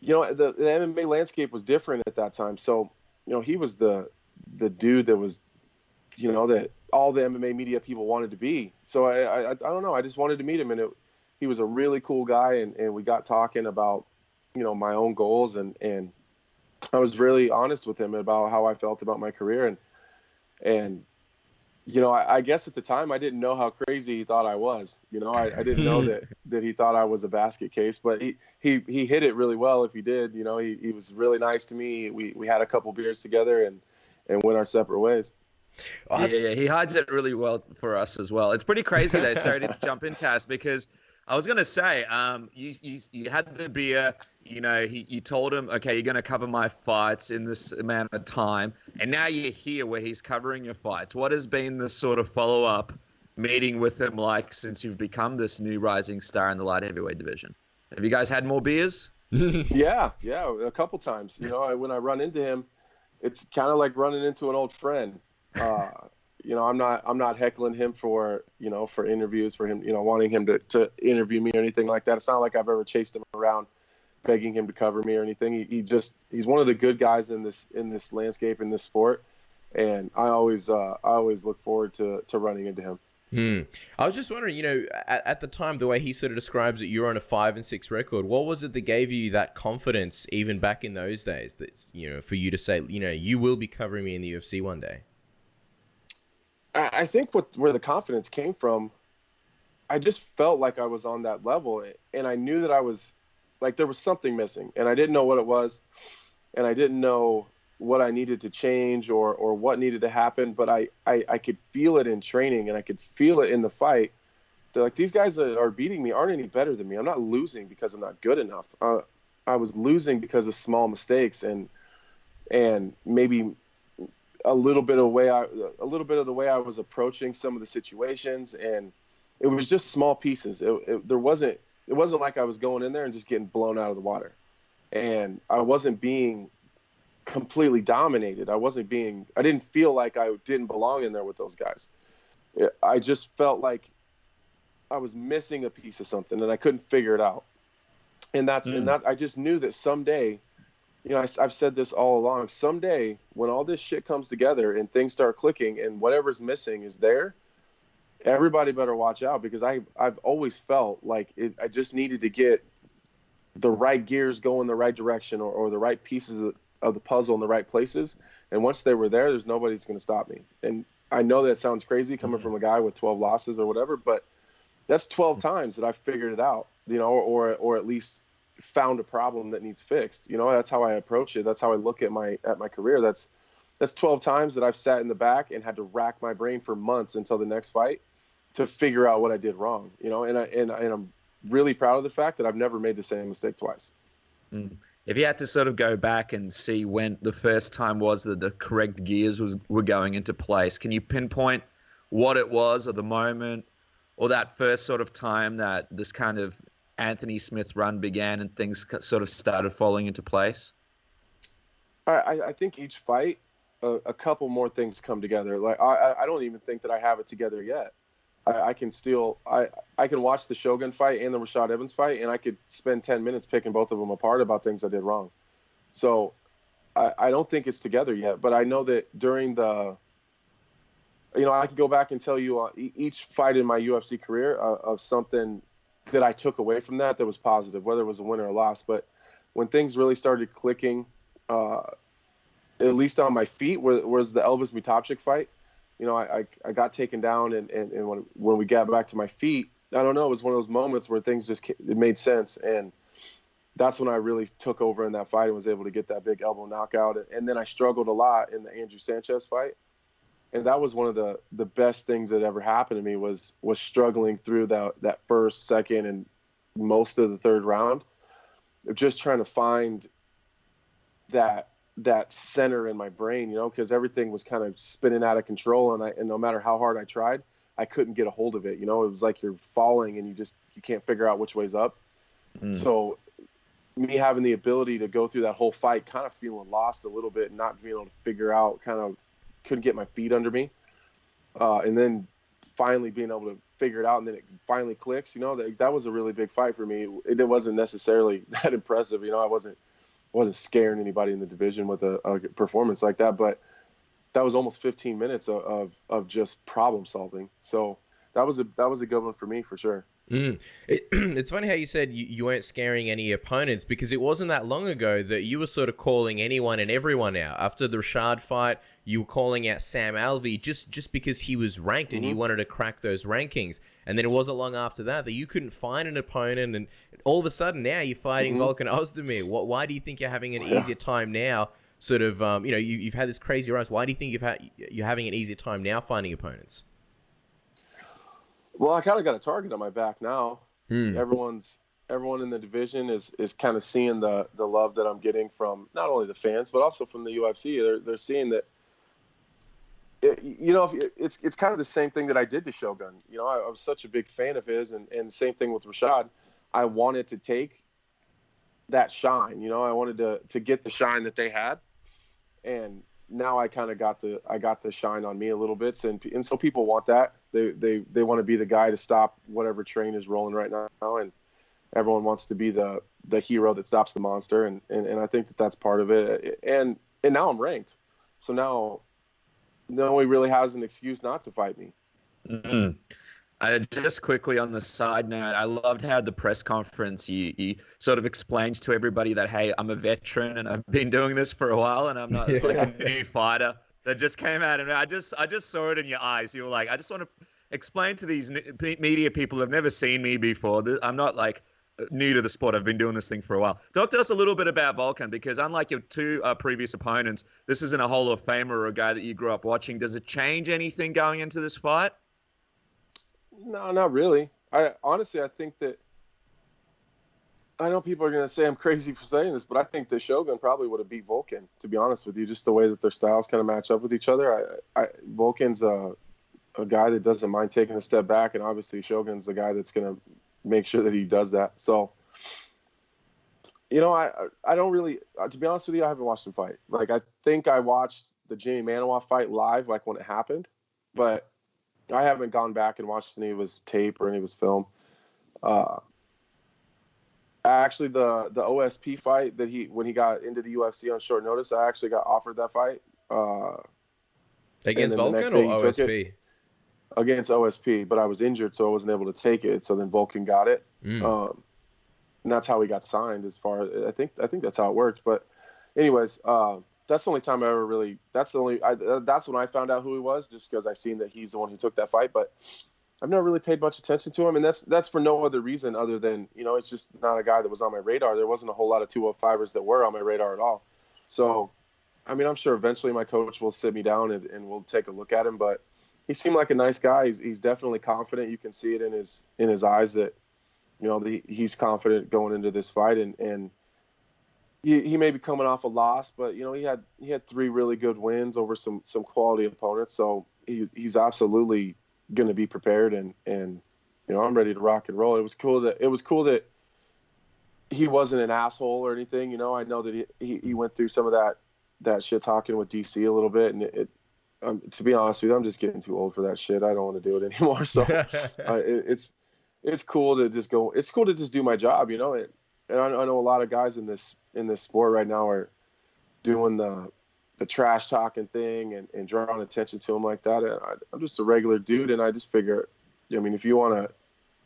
S13: the MMA landscape was different at that time. So, he was the dude that was, that all the MMA media people wanted to be. So I don't know. I just wanted to meet him, and he was a really cool guy. And we got talking about, my own goals, and I was really honest with him about how I felt about my career. And I guess at the time I didn't know how crazy he thought I was. I didn't know that he thought I was a basket case, but he hit it really well. If he did, he was really nice to me. We had a couple beers together and went our separate ways.
S7: Yeah, he hides it really well for us as well. It's pretty crazy though. Sorry to jump in, Cass, because I was gonna say, you had the beer. You told him, okay, you're gonna cover my fights in this amount of time, and now you're here where he's covering your fights. What has been the sort of follow-up meeting with him like since you've become this new rising star in the light heavyweight division? Have you guys had more beers?
S13: Yeah, a couple times. When I run into him, it's kind of like running into an old friend. I'm not heckling him for interviews for him, wanting him to interview me or anything like that. It's not like I've ever chased him around begging him to cover me or anything. He's one of the good guys in this landscape, in this sport. And I always look forward to running into him.
S8: I was just wondering, at the time, the way he sort of describes it, you were on a 5-6 record. What was it that gave you that confidence, even back in those days, that, for you to say, you will be covering me in the UFC one day?
S13: I think where the confidence came from, I just felt like I was on that level, and I knew that I was, like, there was something missing, and I didn't know what it was, and I didn't know what I needed to change or what needed to happen, but I could feel it in training, and I could feel it in the fight. They're like, these guys that are beating me aren't any better than me. I'm not losing because I'm not good enough. I was losing because of small mistakes and maybe a little bit of the way I was approaching some of the situations, and it was just small pieces. It wasn't like I was going in there and just getting blown out of the water, and I wasn't being completely dominated. I didn't feel like I didn't belong in there with those guys. I just felt like I was missing a piece of something, and I couldn't figure it out. And I just knew that someday, I've said this all along, someday when all this shit comes together and things start clicking and whatever's missing is there, everybody better watch out, because I've always felt like I just needed to get the right gears going the right direction, or the right pieces of the puzzle in the right places. And once they were there, there's nobody that's going to stop me. And I know that sounds crazy coming from a guy with 12 losses or whatever, but that's 12 times that I figured it out, or at least found a problem that needs fixed. That's how I approach it. That's how I look at my career. That's 12 times that I've sat in the back and had to rack my brain for months until the next fight to figure out what I did wrong. And I'm really proud of the fact that I've never made the same mistake twice.
S7: If you had to sort of go back and see when the first time was that the correct gears were going into place, can you pinpoint what it was, or the moment, or that first sort of time that this kind of Anthony Smith run began and things sort of started falling into place?
S13: I think each fight, a couple more things come together. Like I don't even think that I have it together yet. I can watch the Shogun fight and the Rashad Evans fight, and I could spend 10 minutes picking both of them apart about things I did wrong. So I don't think it's together yet, but I know that during I can go back and tell you each fight in my UFC career of something that I took away from that was positive, whether it was a win or a loss. But when things really started clicking, at least on my feet, was the Elvis Miocic fight. I got taken down, and when we got back to my feet, I don't know, it was one of those moments where things it made sense. And that's when I really took over in that fight and was able to get that big elbow knockout. And then I struggled a lot in the Andrew Sanchez fight. And that was one of the best things that ever happened to me was struggling through that first, second, and most of the third round of just trying to find that center in my brain, because everything was kind of spinning out of control. And no matter how hard I tried, I couldn't get a hold of it. You know, it was like you're falling and you can't figure out which way's up. So me having the ability to go through that whole fight, kind of feeling lost a little bit, not being able to figure out, kind of couldn't get my feet under me. And then finally being able to figure it out, and then it finally clicks, you know, that was a really big fight for me. It wasn't necessarily that impressive. You know, I wasn't scaring anybody in the division with a performance like that, but that was almost 15 minutes of just problem solving. So that was a good one for me, for sure.
S8: It's funny how you said you weren't scaring any opponents, because it wasn't that long ago that you were sort of calling anyone and everyone out. After the Rashad fight, you were calling out Sam Alvey just because he was ranked and you wanted to crack those rankings. And then it wasn't long after that you couldn't find an opponent, and all of a sudden now you're fighting Volkan Oezdemir. Why do you think you're having an easier time now? Sort of, you know, you've had this crazy rise. Why do you think you're having an easier time now finding opponents?
S13: Well, I kind of got a target on my back now. Everyone in the division is kind of seeing the love that I'm getting from not only the fans but also from the UFC. They're seeing that. You know, it's kind of the same thing that I did to Shogun. You know, I was such a big fan of his, and same thing with Rashad. I wanted to take that shine. You know, I wanted to get the shine that they had, and now I kind of got the shine on me a little bit, and so people want that. They want to be the guy to stop whatever train is rolling right now, and everyone wants to be the hero that stops the monster, and I think that's part of it. And now I'm ranked, so now no one really has an excuse not to fight me.
S7: Just quickly on the side note, I loved how the press conference you sort of explained to everybody that, hey, I'm a veteran and I've been doing this for a while and I'm not like a new fighter that just came out. And I just saw it in your eyes. You were like, I just want to explain to these media people who've never seen me before. I'm not like new to the sport. I've been doing this thing for a while. Talk to us a little bit about Volkan, because unlike your two previous opponents, this isn't a Hall of Famer or a guy that you grew up watching. Does it change anything going into this fight?
S13: No, not really. I think that, I know people are going to say I'm crazy for saying this, but I think that Shogun probably would have beat Volkan, to be honest with you, just the way that their styles kind of match up with each other. Volkan's a guy that doesn't mind taking a step back, and obviously Shogun's the guy that's going to make sure that he does that. So, you know, I don't really, to be honest with you, I haven't watched him fight. Like, I think I watched the Jimmy Manoa fight live, like when it happened, but I haven't gone back and watched any of his tape or any of his film. Actually, the OSP fight that when he got into the UFC on short notice, I actually got offered that fight.
S8: Against Volkan or OSP?
S13: Against OSP, but I was injured, so I wasn't able to take it. So then Volkan got it, and that's how he got signed. As far as I think that's how it worked. But, anyways, that's the only time I ever really. That's when I found out who he was, just because I seen that he's the one who took that fight. But I've never really paid much attention to him, and that's for no other reason other than, you know, it's just not a guy that was on my radar. There wasn't a whole lot of 205ers that were on my radar at all. So, I mean, I'm sure eventually my coach will sit me down and we'll take a look at him. But he seemed like a nice guy. He's definitely confident. You can see it in his eyes that, you know, he's confident going into this fight, and he may be coming off a loss, but, you know, he had 3 really good wins over some quality opponents. So he's absolutely going to be prepared, and you know, I'm ready to rock and roll. It was cool that he wasn't an asshole or anything. You know, I know that he went through some of that shit talking with DC a little bit, and to be honest with you, I'm just getting too old for that shit. I don't want to do it anymore. So it's cool to just go. It's cool to just do my job, you know. And I know a lot of guys in this sport right now are doing the trash talking thing and drawing attention to them like that. And I'm just a regular dude, and I just figure, I mean, if you want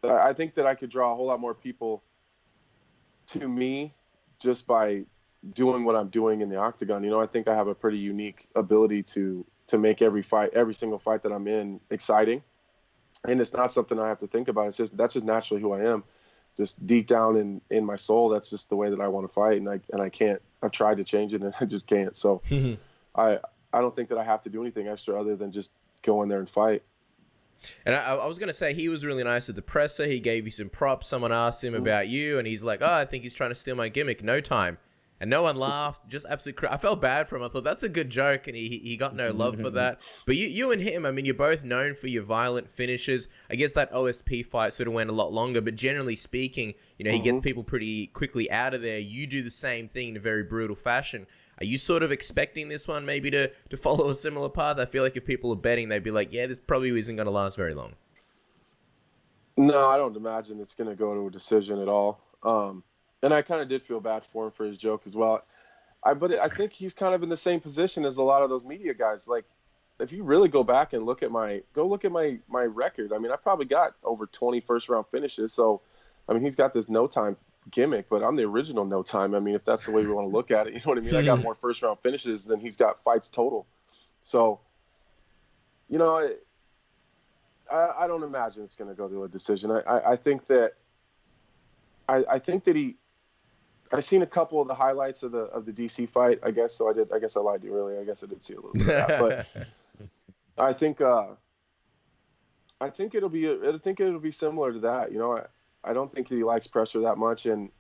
S13: to, I think that I could draw a whole lot more people to me just by doing what I'm doing in the octagon. You know, I think I have a pretty unique ability to make every single fight that I'm in exciting. And it's not something I have to think about. That's just naturally who I am. Just deep down in my soul, that's just the way that I want to fight. And I can't, I've tried to change it and I just can't. So I don't think that I have to do anything extra other than just go in there and fight.
S8: And I was going to say, he was really nice at the presser. He gave you some props. Someone asked him about you, and he's like, oh, I think he's trying to steal my gimmick. No time. and no one laughed. Just absolutely, I felt bad for him. I thought that's a good joke, and he got no love for that. But you and him, I mean, you're both known for your violent finishes. I guess that OSP fight sort of went a lot longer, but generally speaking, you know, he gets people pretty quickly out of there. You do the same thing in a very brutal fashion. Are you sort of expecting this one maybe to follow a similar path? I feel like if people are betting, they'd be like, yeah, this probably isn't going to last very long.
S13: No, I don't imagine it's going to go to a decision at all. And I kind of did feel bad for him for his joke as well. But I think he's kind of in the same position as a lot of those media guys. Like, if you really go back and look at my record, I mean, I probably got over 20 first-round finishes. So, I mean, he's got this no-time gimmick, but I'm the original no time. I mean, if that's the way we want to look at it, you know what I mean? I got more first round finishes than he's got fights total. So, you know, I don't imagine it's going to go to a decision. I think that I've seen a couple of the highlights of the DC fight, I guess. So I guess I lied to you earlier. I guess I did see a little bit of that, but I think it'll be similar to that. You know, I don't think he likes pressure that much, and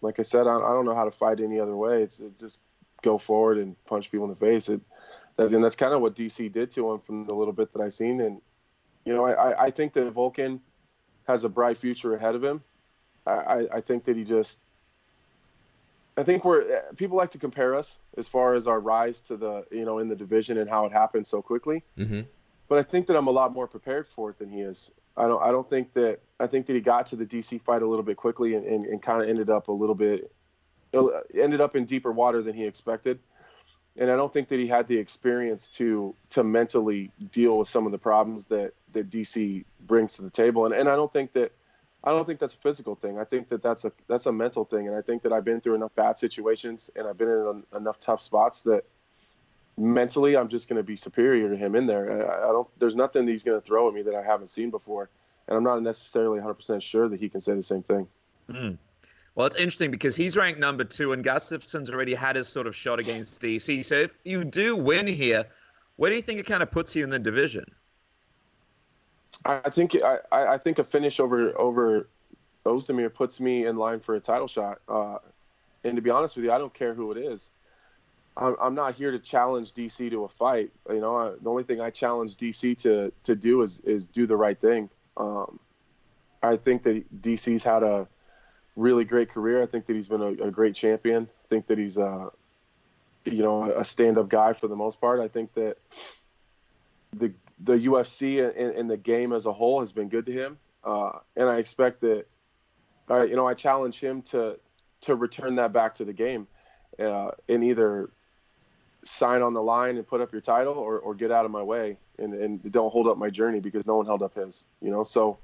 S13: like I said, I don't know how to fight any other way. It's just go forward and punch people in the face. That's kind of what DC did to him from the little bit that I've seen. And you know, I think that Volkan has a bright future ahead of him. I think that people like to compare us as far as our rise to the, you know, in the division and how it happened so quickly.
S8: Mm-hmm.
S13: But I think that I'm a lot more prepared for it than he is. I think that he got to the DC fight a little bit quickly and kind of ended up in deeper water than he expected. And I don't think that he had the experience to mentally deal with some of the problems that DC brings to the table. And I don't think that's a physical thing. I think that that's a mental thing. And I think that I've been through enough bad situations and I've been in enough tough spots that mentally I'm just going to be superior to him in there. There's nothing he's going to throw at me that I haven't seen before. And I'm not necessarily 100% sure that he can say the same thing.
S7: Well, it's interesting because he's ranked number 2 and Gustafsson's already had his sort of shot against DC. So if you do win here, where do you think it kind of puts you in the division?
S13: I think a finish over Oezdemir puts me in line for a title shot. And to be honest with you, I don't care who it is. I'm not here to challenge DC to a fight. You know, the only thing I challenge DC to do is do the right thing. I think that DC's had a really great career. I think that he's been a great champion. I think that he's a stand-up guy for the most part. I think that the UFC and the game as a whole has been good to him. And I expect that, I challenge him to return that back to the game and either sign on the line and put up your title or get out of my way and don't hold up my journey because no one held up his, you know? So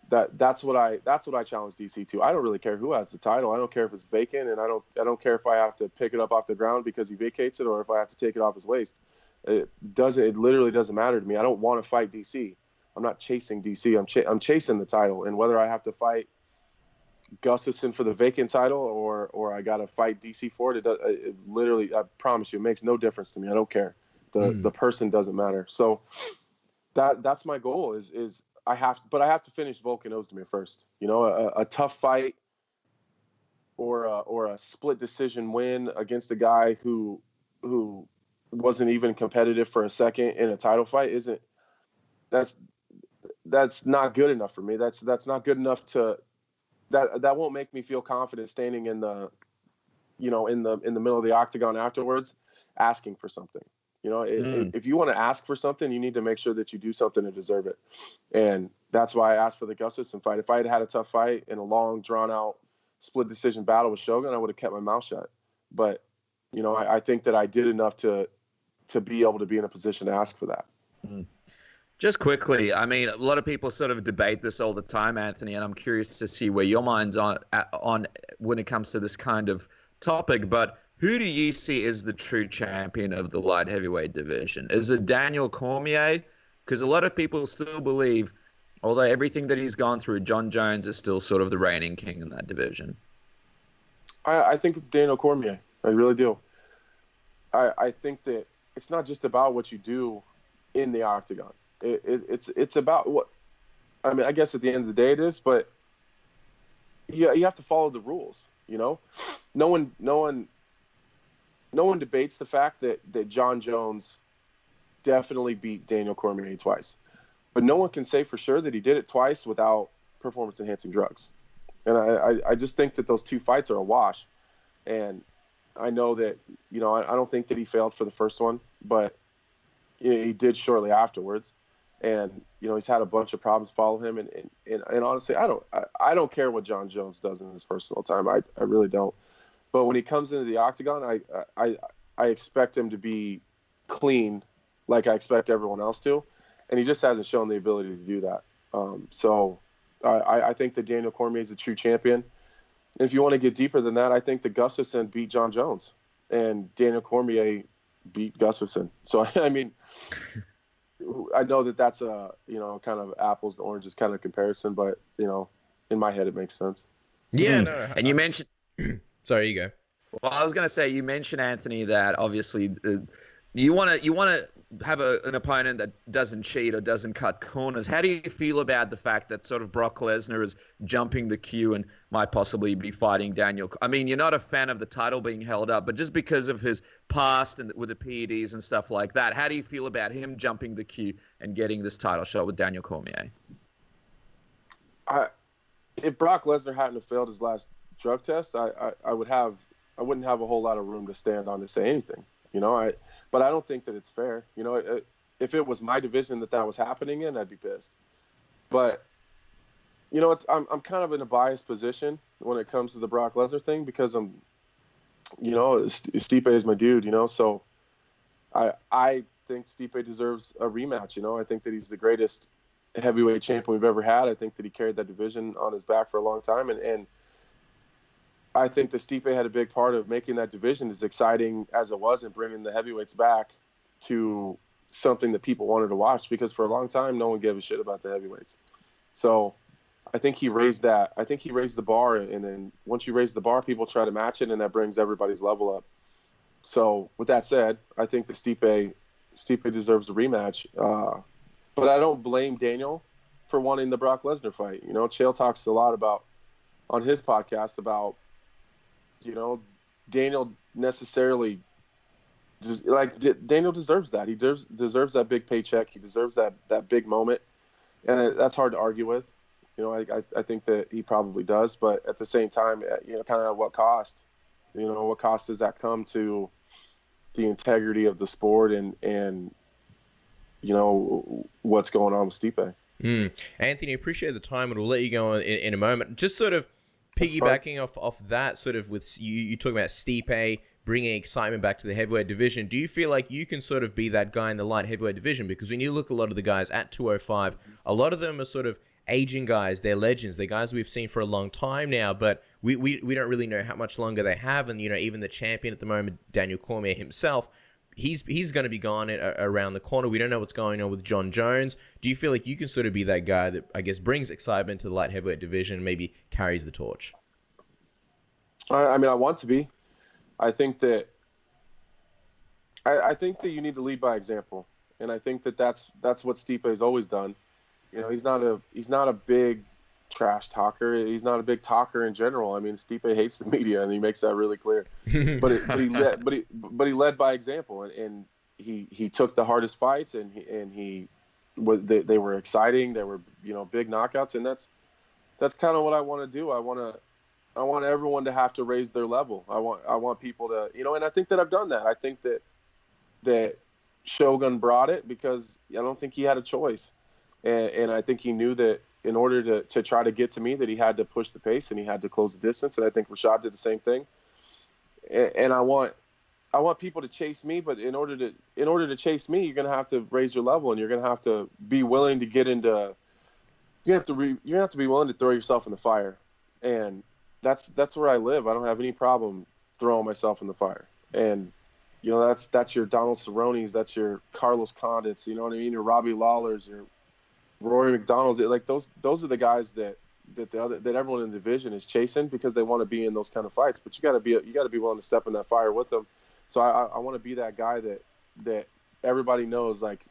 S13: that's what I challenge DC to. I don't really care who has the title. I don't care if it's vacant, and I don't care if I have to pick it up off the ground because he vacates it or if I have to take it off his waist. It literally doesn't matter to me. I don't want to fight DC. I'm not chasing DC. I'm chasing the title, and whether I have to fight Gustafsson for the vacant title or I got to fight DC for it, it literally, I promise you, it makes no difference to me. I don't care. The person doesn't matter. So that's my goal is I have to finish Volkan Oezdemir first. You know, a tough fight or a split decision win against a guy who wasn't even competitive for a second in a title fight that's not good enough for me. That's not good enough that won't make me feel confident standing in the middle of the octagon afterwards asking for something. You know, if you want to ask for something, you need to make sure that you do something to deserve it. And that's why I asked for the Gustafsson fight. If I had a tough fight in a long, drawn-out split decision battle with Shogun, I would have kept my mouth shut. But, you know, I think that I did enough to be able to be in a position to ask for that.
S7: Just quickly, I mean, a lot of people sort of debate this all the time, Anthony, and I'm curious to see where your mind's on when it comes to this kind of topic. But who do you see as the true champion of the light heavyweight division? Is it Daniel Cormier? Because a lot of people still believe, although everything that he's gone through, John Jones is still sort of the reigning king in that division.
S13: I think it's Daniel Cormier. I really do. I think that it's not just about what you do in the octagon. It's about what, I mean, I guess at the end of the day it is, but you have to follow the rules. You know, no one debates the fact that John Jones definitely beat Daniel Cormier twice, but no one can say for sure that he did it twice without performance enhancing drugs. And I just think that those two fights are a wash. And I know that, you know, I don't think that he failed for the first one, but he did shortly afterwards. And, you know, he's had a bunch of problems follow him. And honestly, I don't care what John Jones does in his personal time. I really don't. But when he comes into the octagon, I expect him to be clean like I expect everyone else to. And he just hasn't shown the ability to do that. So I think that Daniel Cormier is a true champion. And if you want to get deeper than that, I think that Gustafsson beat John Jones and Daniel Cormier beat Gustafsson. So, I mean, I know that that's a, you know, kind of apples to oranges kind of comparison, but, you know, in my head, it makes sense.
S8: Yeah, no.
S7: And you mentioned...
S8: Sorry, you go.
S7: Well, I was going to say, you mentioned, Anthony, that obviously you want to have an opponent that doesn't cheat or doesn't cut corners. How do you feel about the fact that sort of Brock Lesnar is jumping the queue and might possibly be fighting Daniel? I mean, you're not a fan of the title being held up, but just because of his past and with the PEDs and stuff like that, how do you feel about him jumping the queue and getting this title shot with Daniel Cormier?
S13: If Brock Lesnar hadn't have failed his last drug test, I wouldn't have a whole lot of room to stand on to say anything, you know. But I don't think that it's fair, you know. If it was my division that was happening in, I'd be pissed. But you know, I'm kind of in a biased position when it comes to the Brock Lesnar thing because I'm, you know, Stipe is my dude, you know. So I think Stipe deserves a rematch. You know, I think that he's the greatest heavyweight champion we've ever had. I think that he carried that division on his back for a long time, and I think that Stipe had a big part of making that division as exciting as it was and bringing the heavyweights back to something that people wanted to watch, because for a long time, no one gave a shit about the heavyweights. So I think he raised that. I think he raised the bar. And then once you raise the bar, people try to match it, and that brings everybody's level up. So with that said, I think that Stipe deserves a rematch. But I don't blame Daniel for wanting the Brock Lesnar fight. You know, Chael talks a lot about on his podcast about, you know, Daniel necessarily just Daniel deserves that. He deserves that big paycheck. He deserves that big moment, and that's hard to argue with. You know, I think that he probably does, but at the same time, you know, kind of at what cost? You know, what cost does that come to the integrity of the sport and you know what's going on with Stipe?
S8: Anthony, appreciate the time, and we'll let you go on in a moment. Just sort of piggybacking off that, sort of with you talking about Stipe bringing excitement back to the heavyweight division. Do you feel like you can sort of be that guy in the light heavyweight division? Because when you look at a lot of the guys at 205, a lot of them are sort of aging guys. They're legends. They're guys we've seen for a long time now, but we don't really know how much longer they have. And, you know, even the champion at the moment, Daniel Cormier himself, he's going to be gone around the corner. We don't know what's going on with John Jones. Do you feel like you can sort of be that guy that, I guess, brings excitement to the light heavyweight division and maybe carries the torch?
S13: I mean, I want to be. I think that you need to lead by example, and I think that's what Stipe has always done. You know, he's not a big trash talker. He's not a big talker in general. I mean, Stipe hates the media, and he makes that really clear. But he led by example, and he took the hardest fights, and they were exciting. They were, you know, big knockouts, and that's kind of what I want to do. I want everyone to have to raise their level. I want people to, you know, and I think that I've done that. I think that Shogun brought it because I don't think he had a choice. And I think he knew that in order to try to get to me, that he had to push the pace and he had to close the distance. And I think Rashad did the same thing. And I want people to chase me, but in order to chase me, you're going to have to raise your level, and you're going to have to be willing to get into, you're going to have to be willing to throw yourself in the fire. And that's where I live. I don't have any problem throwing myself in the fire. And, you know, that's your Donald Cerrone's, that's your Carlos Condits, you know what I mean? Your Robbie Lawler's, your Rory McDonald's. Like those are the guys that everyone in the division is chasing because they want to be in those kind of fights. But you got to be willing to step in that fire with them. So I want to be that guy that everybody knows. Like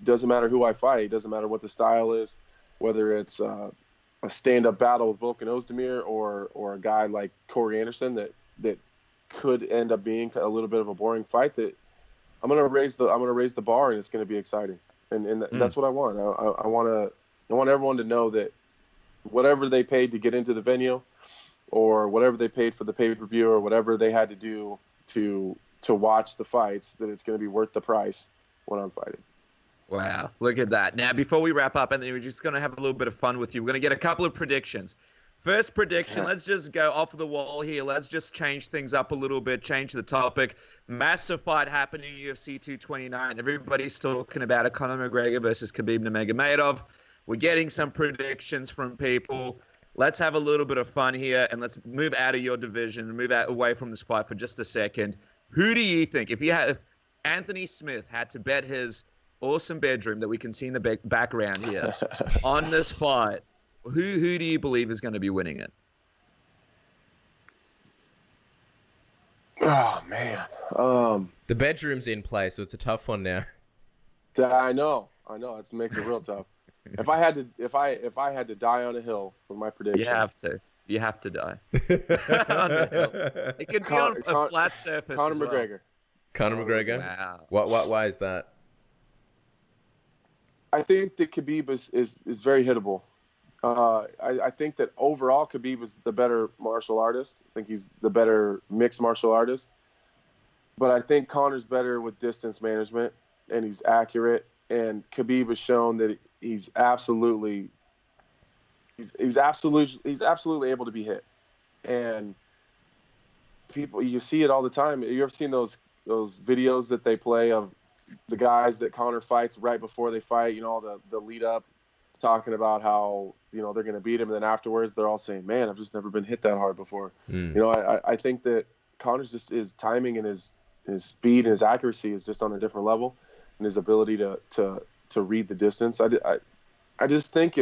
S13: doesn't matter who I fight, it doesn't matter what the style is, whether it's stand-up battle with Volkan Oezdemir or a guy like Corey Anderson that could end up being a little bit of a boring fight, that I'm gonna raise the bar, and it's gonna be exciting, and that's what I want. I want everyone to know that whatever they paid to get into the venue, or whatever they paid for the pay-per-view, or whatever they had to do to watch the fights, that it's gonna be worth the price when I'm fighting.
S7: Wow, look at that. Now, before we wrap up, Anthony, we're just going to have a little bit of fun with you. We're going to get a couple of predictions. First prediction, let's just go off the wall here. Let's just change things up a little bit, change the topic. Massive fight happening in UFC 229. Everybody's talking about it. Conor McGregor versus Khabib Nurmagomedov. We're getting some predictions from people. Let's have a little bit of fun here, and let's move out of your division and move away from this fight for just a second. Who do you think, if Anthony Smith had to bet his awesome bedroom that we can see in the background here on this fight, who do you believe is going to be winning it?
S13: Oh man,
S8: the bedroom's in place, so it's a tough one now.
S13: I know, it makes it real tough. If I had to die on a hill with my prediction,
S7: you have to die on the hill. It could be on a flat surface.
S13: Conor
S7: as well.
S13: McGregor.
S8: Conor McGregor.
S7: Wow.
S8: Why is that?
S13: I think that Khabib is very hittable. I think that overall Khabib is the better martial artist. I think he's the better mixed martial artist. But I think Conor's better with distance management, and he's accurate. And Khabib has shown that he's absolutely able to be hit. And people, you see it all the time. You ever seen those videos that they play of the guys that Conor fights right before they fight, you know, the lead up, talking about how, you know, they're going to beat him, and then afterwards they're all saying, man, I've just never been hit that hard before. You know, I think that Conor's just, his timing and his speed and his accuracy is just on a different level, and his ability to read the distance. I just think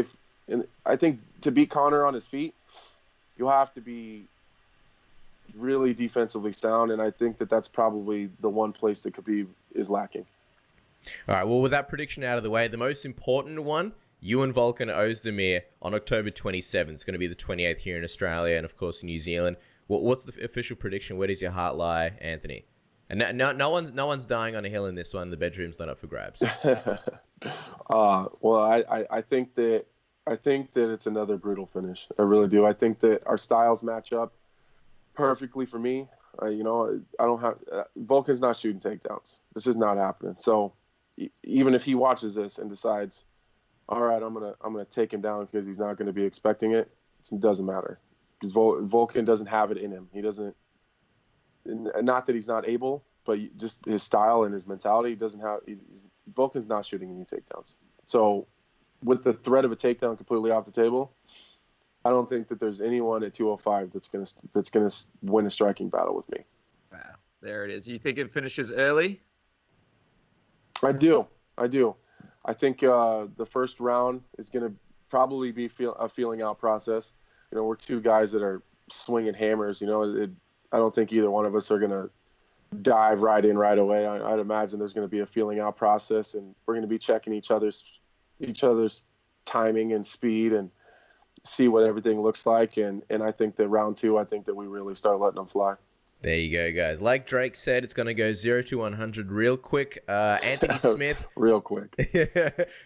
S13: I think to beat Conor on his feet, you'll have to be really defensively sound, and I think that that's probably the one place that Khabib is lacking.
S8: All right, well, with that prediction out of the way, the most important one, you and Volkan Oezdemir on October 27th. It's going to be the 28th here in Australia and, of course, in New Zealand. What's the official prediction? Where does your heart lie, Anthony? And no one's dying on a hill in this one. The bedroom's not up for grabs.
S13: Well, I think that it's another brutal finish. I really do. I think that our styles match up perfectly for me. You know, I don't have Volkan's not shooting takedowns. This is not happening. So even if he watches this and decides, all right, I'm gonna take him down because he's not going to be expecting it, it doesn't matter, because Volkan doesn't have it in him. He doesn't. Not that he's not able, but just his style and his mentality, he doesn't have. Volkan's not shooting any takedowns. So with the threat of a takedown completely off the table, I don't think that there's anyone at 205 that's gonna win a striking battle with me.
S7: Wow, there it is. You think it finishes early?
S13: I do. I think the first round is going to probably be a feeling out process. You know, we're two guys that are swinging hammers. You know, I don't think either one of us are going to dive right in right away. I'd imagine there's going to be a feeling out process, and we're going to be checking each other's timing and speed and see what everything looks like. And I think that round two, I think that we really start letting them fly.
S8: There you go, guys. Like Drake said, it's going to go 0 to 100 real quick. Anthony Smith.
S13: Real quick.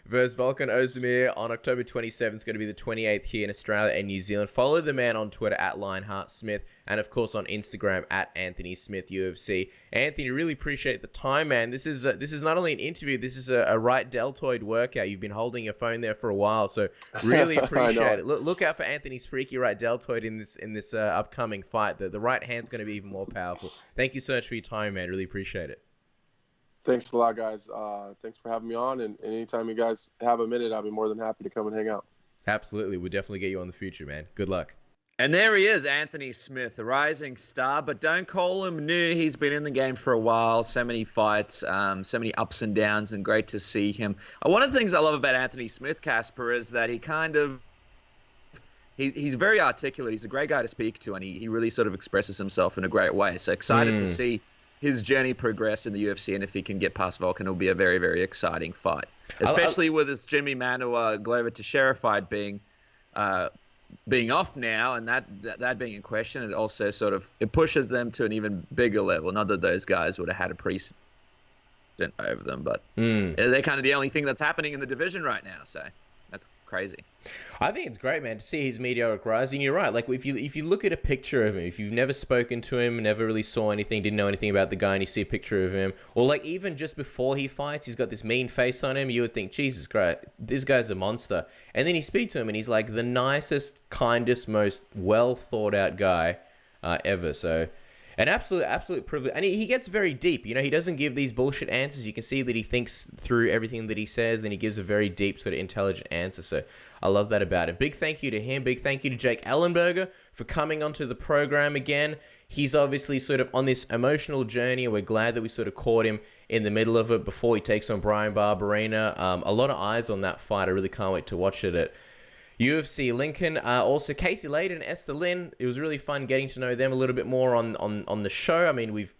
S8: versus Volkan Oezdemir on October 27th. It's going to be the 28th here in Australia and New Zealand. Follow the man on Twitter at LionheartSmith, and of course on Instagram at Anthony Smith UFC. Anthony, really appreciate the time, man. This is not only an interview, this is a right deltoid workout. You've been holding your phone there for a while, so really appreciate it. Look out for Anthony's freaky right deltoid in this upcoming fight. The right hand's going to be even more powerful. Thank you so much for your time, man. Really appreciate it.
S13: Thanks a lot, guys. Thanks for having me on, and anytime you guys have a minute, I'll be more than happy to come and hang out.
S8: Absolutely. We'll definitely get you on the future, man. Good luck.
S7: And there he is, Anthony Smith, a rising star, but don't call him new. He's been in the game for a while, so many fights, so many ups and downs, and great to see him. One of the things I love about Anthony Smith, Casper, is that he's very articulate. He's a great guy to speak to, and he really sort of expresses himself in a great way. So excited to see his journey progress in the UFC, and if he can get past Volkan, it'll be a very, very exciting fight. Especially with this Jimmy Manuwa Glover Teixeira fight being being off now and that being in question, it also sort of it pushes them to an even bigger level. Not that those guys would have had a precedent over them, but they're kind of the only thing that's happening in the division right now. So that's crazy.
S8: I think it's great, man, to see his meteoric rise. And you're right. Like if you look at a picture of him, if you've never spoken to him, never really saw anything, didn't know anything about the guy, and you see a picture of him, or like even just before he fights, he's got this mean face on him, you would think, Jesus Christ, this guy's a monster. And then you speak to him, and he's like the nicest, kindest, most well thought out guy ever. So an absolute privilege. And he gets very deep. You know, he doesn't give these bullshit answers. You can see that he thinks through everything that he says. Then he gives a very deep, sort of intelligent answer. So I love that about him. Big thank you to him. Big thank you to Jake Ellenberger for coming onto the program again. He's obviously sort of on this emotional journey. We're glad that we sort of caught him in the middle of it before he takes on Brian Barberena. A lot of eyes on that fight. I really can't wait to watch it at UFC Lincoln. Also Casey Leydon and Esther Lin. It was really fun getting to know them a little bit more on the show. I mean, we've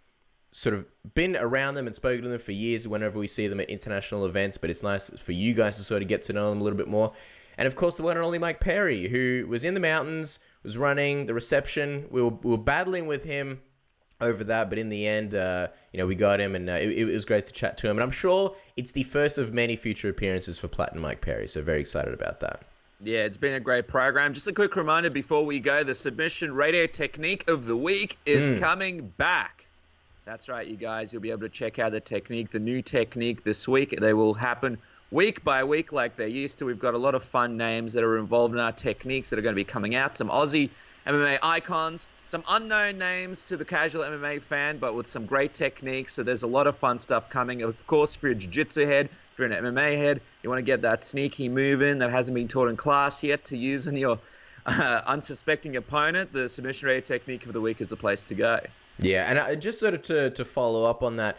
S8: sort of been around them and spoken to them for years whenever we see them at international events, but it's nice for you guys to sort of get to know them a little bit more. And of course, the one and only Mike Perry, who was in the mountains, was running the reception. We were battling with him over that, but in the end, we got him, and it was great to chat to him. And I'm sure it's the first of many future appearances for Platinum Mike Perry, so very excited about that.
S7: Yeah, it's been a great program. Just a quick reminder before we go, the Submission Radio Technique of the Week is coming back. That's right, you guys. You'll be able to check out the new technique this week. They will happen week by week like they used to. We've got a lot of fun names that are involved in our techniques that are going to be coming out. Some Aussie MMA icons, some unknown names to the casual MMA fan, but with some great techniques. So there's a lot of fun stuff coming. Of course, if you're a jiu-jitsu head, if you're an MMA head, you want to get that sneaky move in that hasn't been taught in class yet to use on your unsuspecting opponent, the Submission Radio Technique of the Week is the place to go.
S8: Yeah, and just sort of to follow up on that,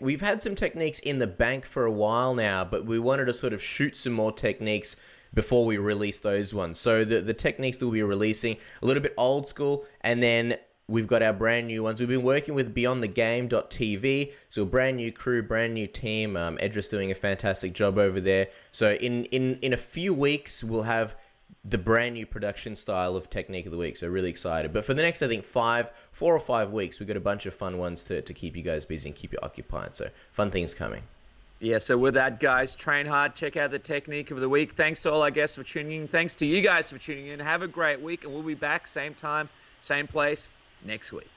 S8: we've had some techniques in the bank for a while now, but we wanted to sort of shoot some more techniques before we release those ones. So the techniques that we'll be releasing, a little bit old school, and then we've got our brand new ones. We've been working with BeyondTheGame.tv, so a brand new crew, brand new team. Edris doing a fantastic job over there. So in a few weeks, we'll have the brand new production style of Technique of the Week. So really excited. But for the next, I think, 4 or 5 weeks, we've got a bunch of fun ones to keep you guys busy and keep you occupied. So fun things coming.
S7: Yeah, so with that, guys, train hard. Check out the Technique of the Week. Thanks to all our guests for tuning in. Thanks to you guys for tuning in. Have a great week, and we'll be back same time, same place next week.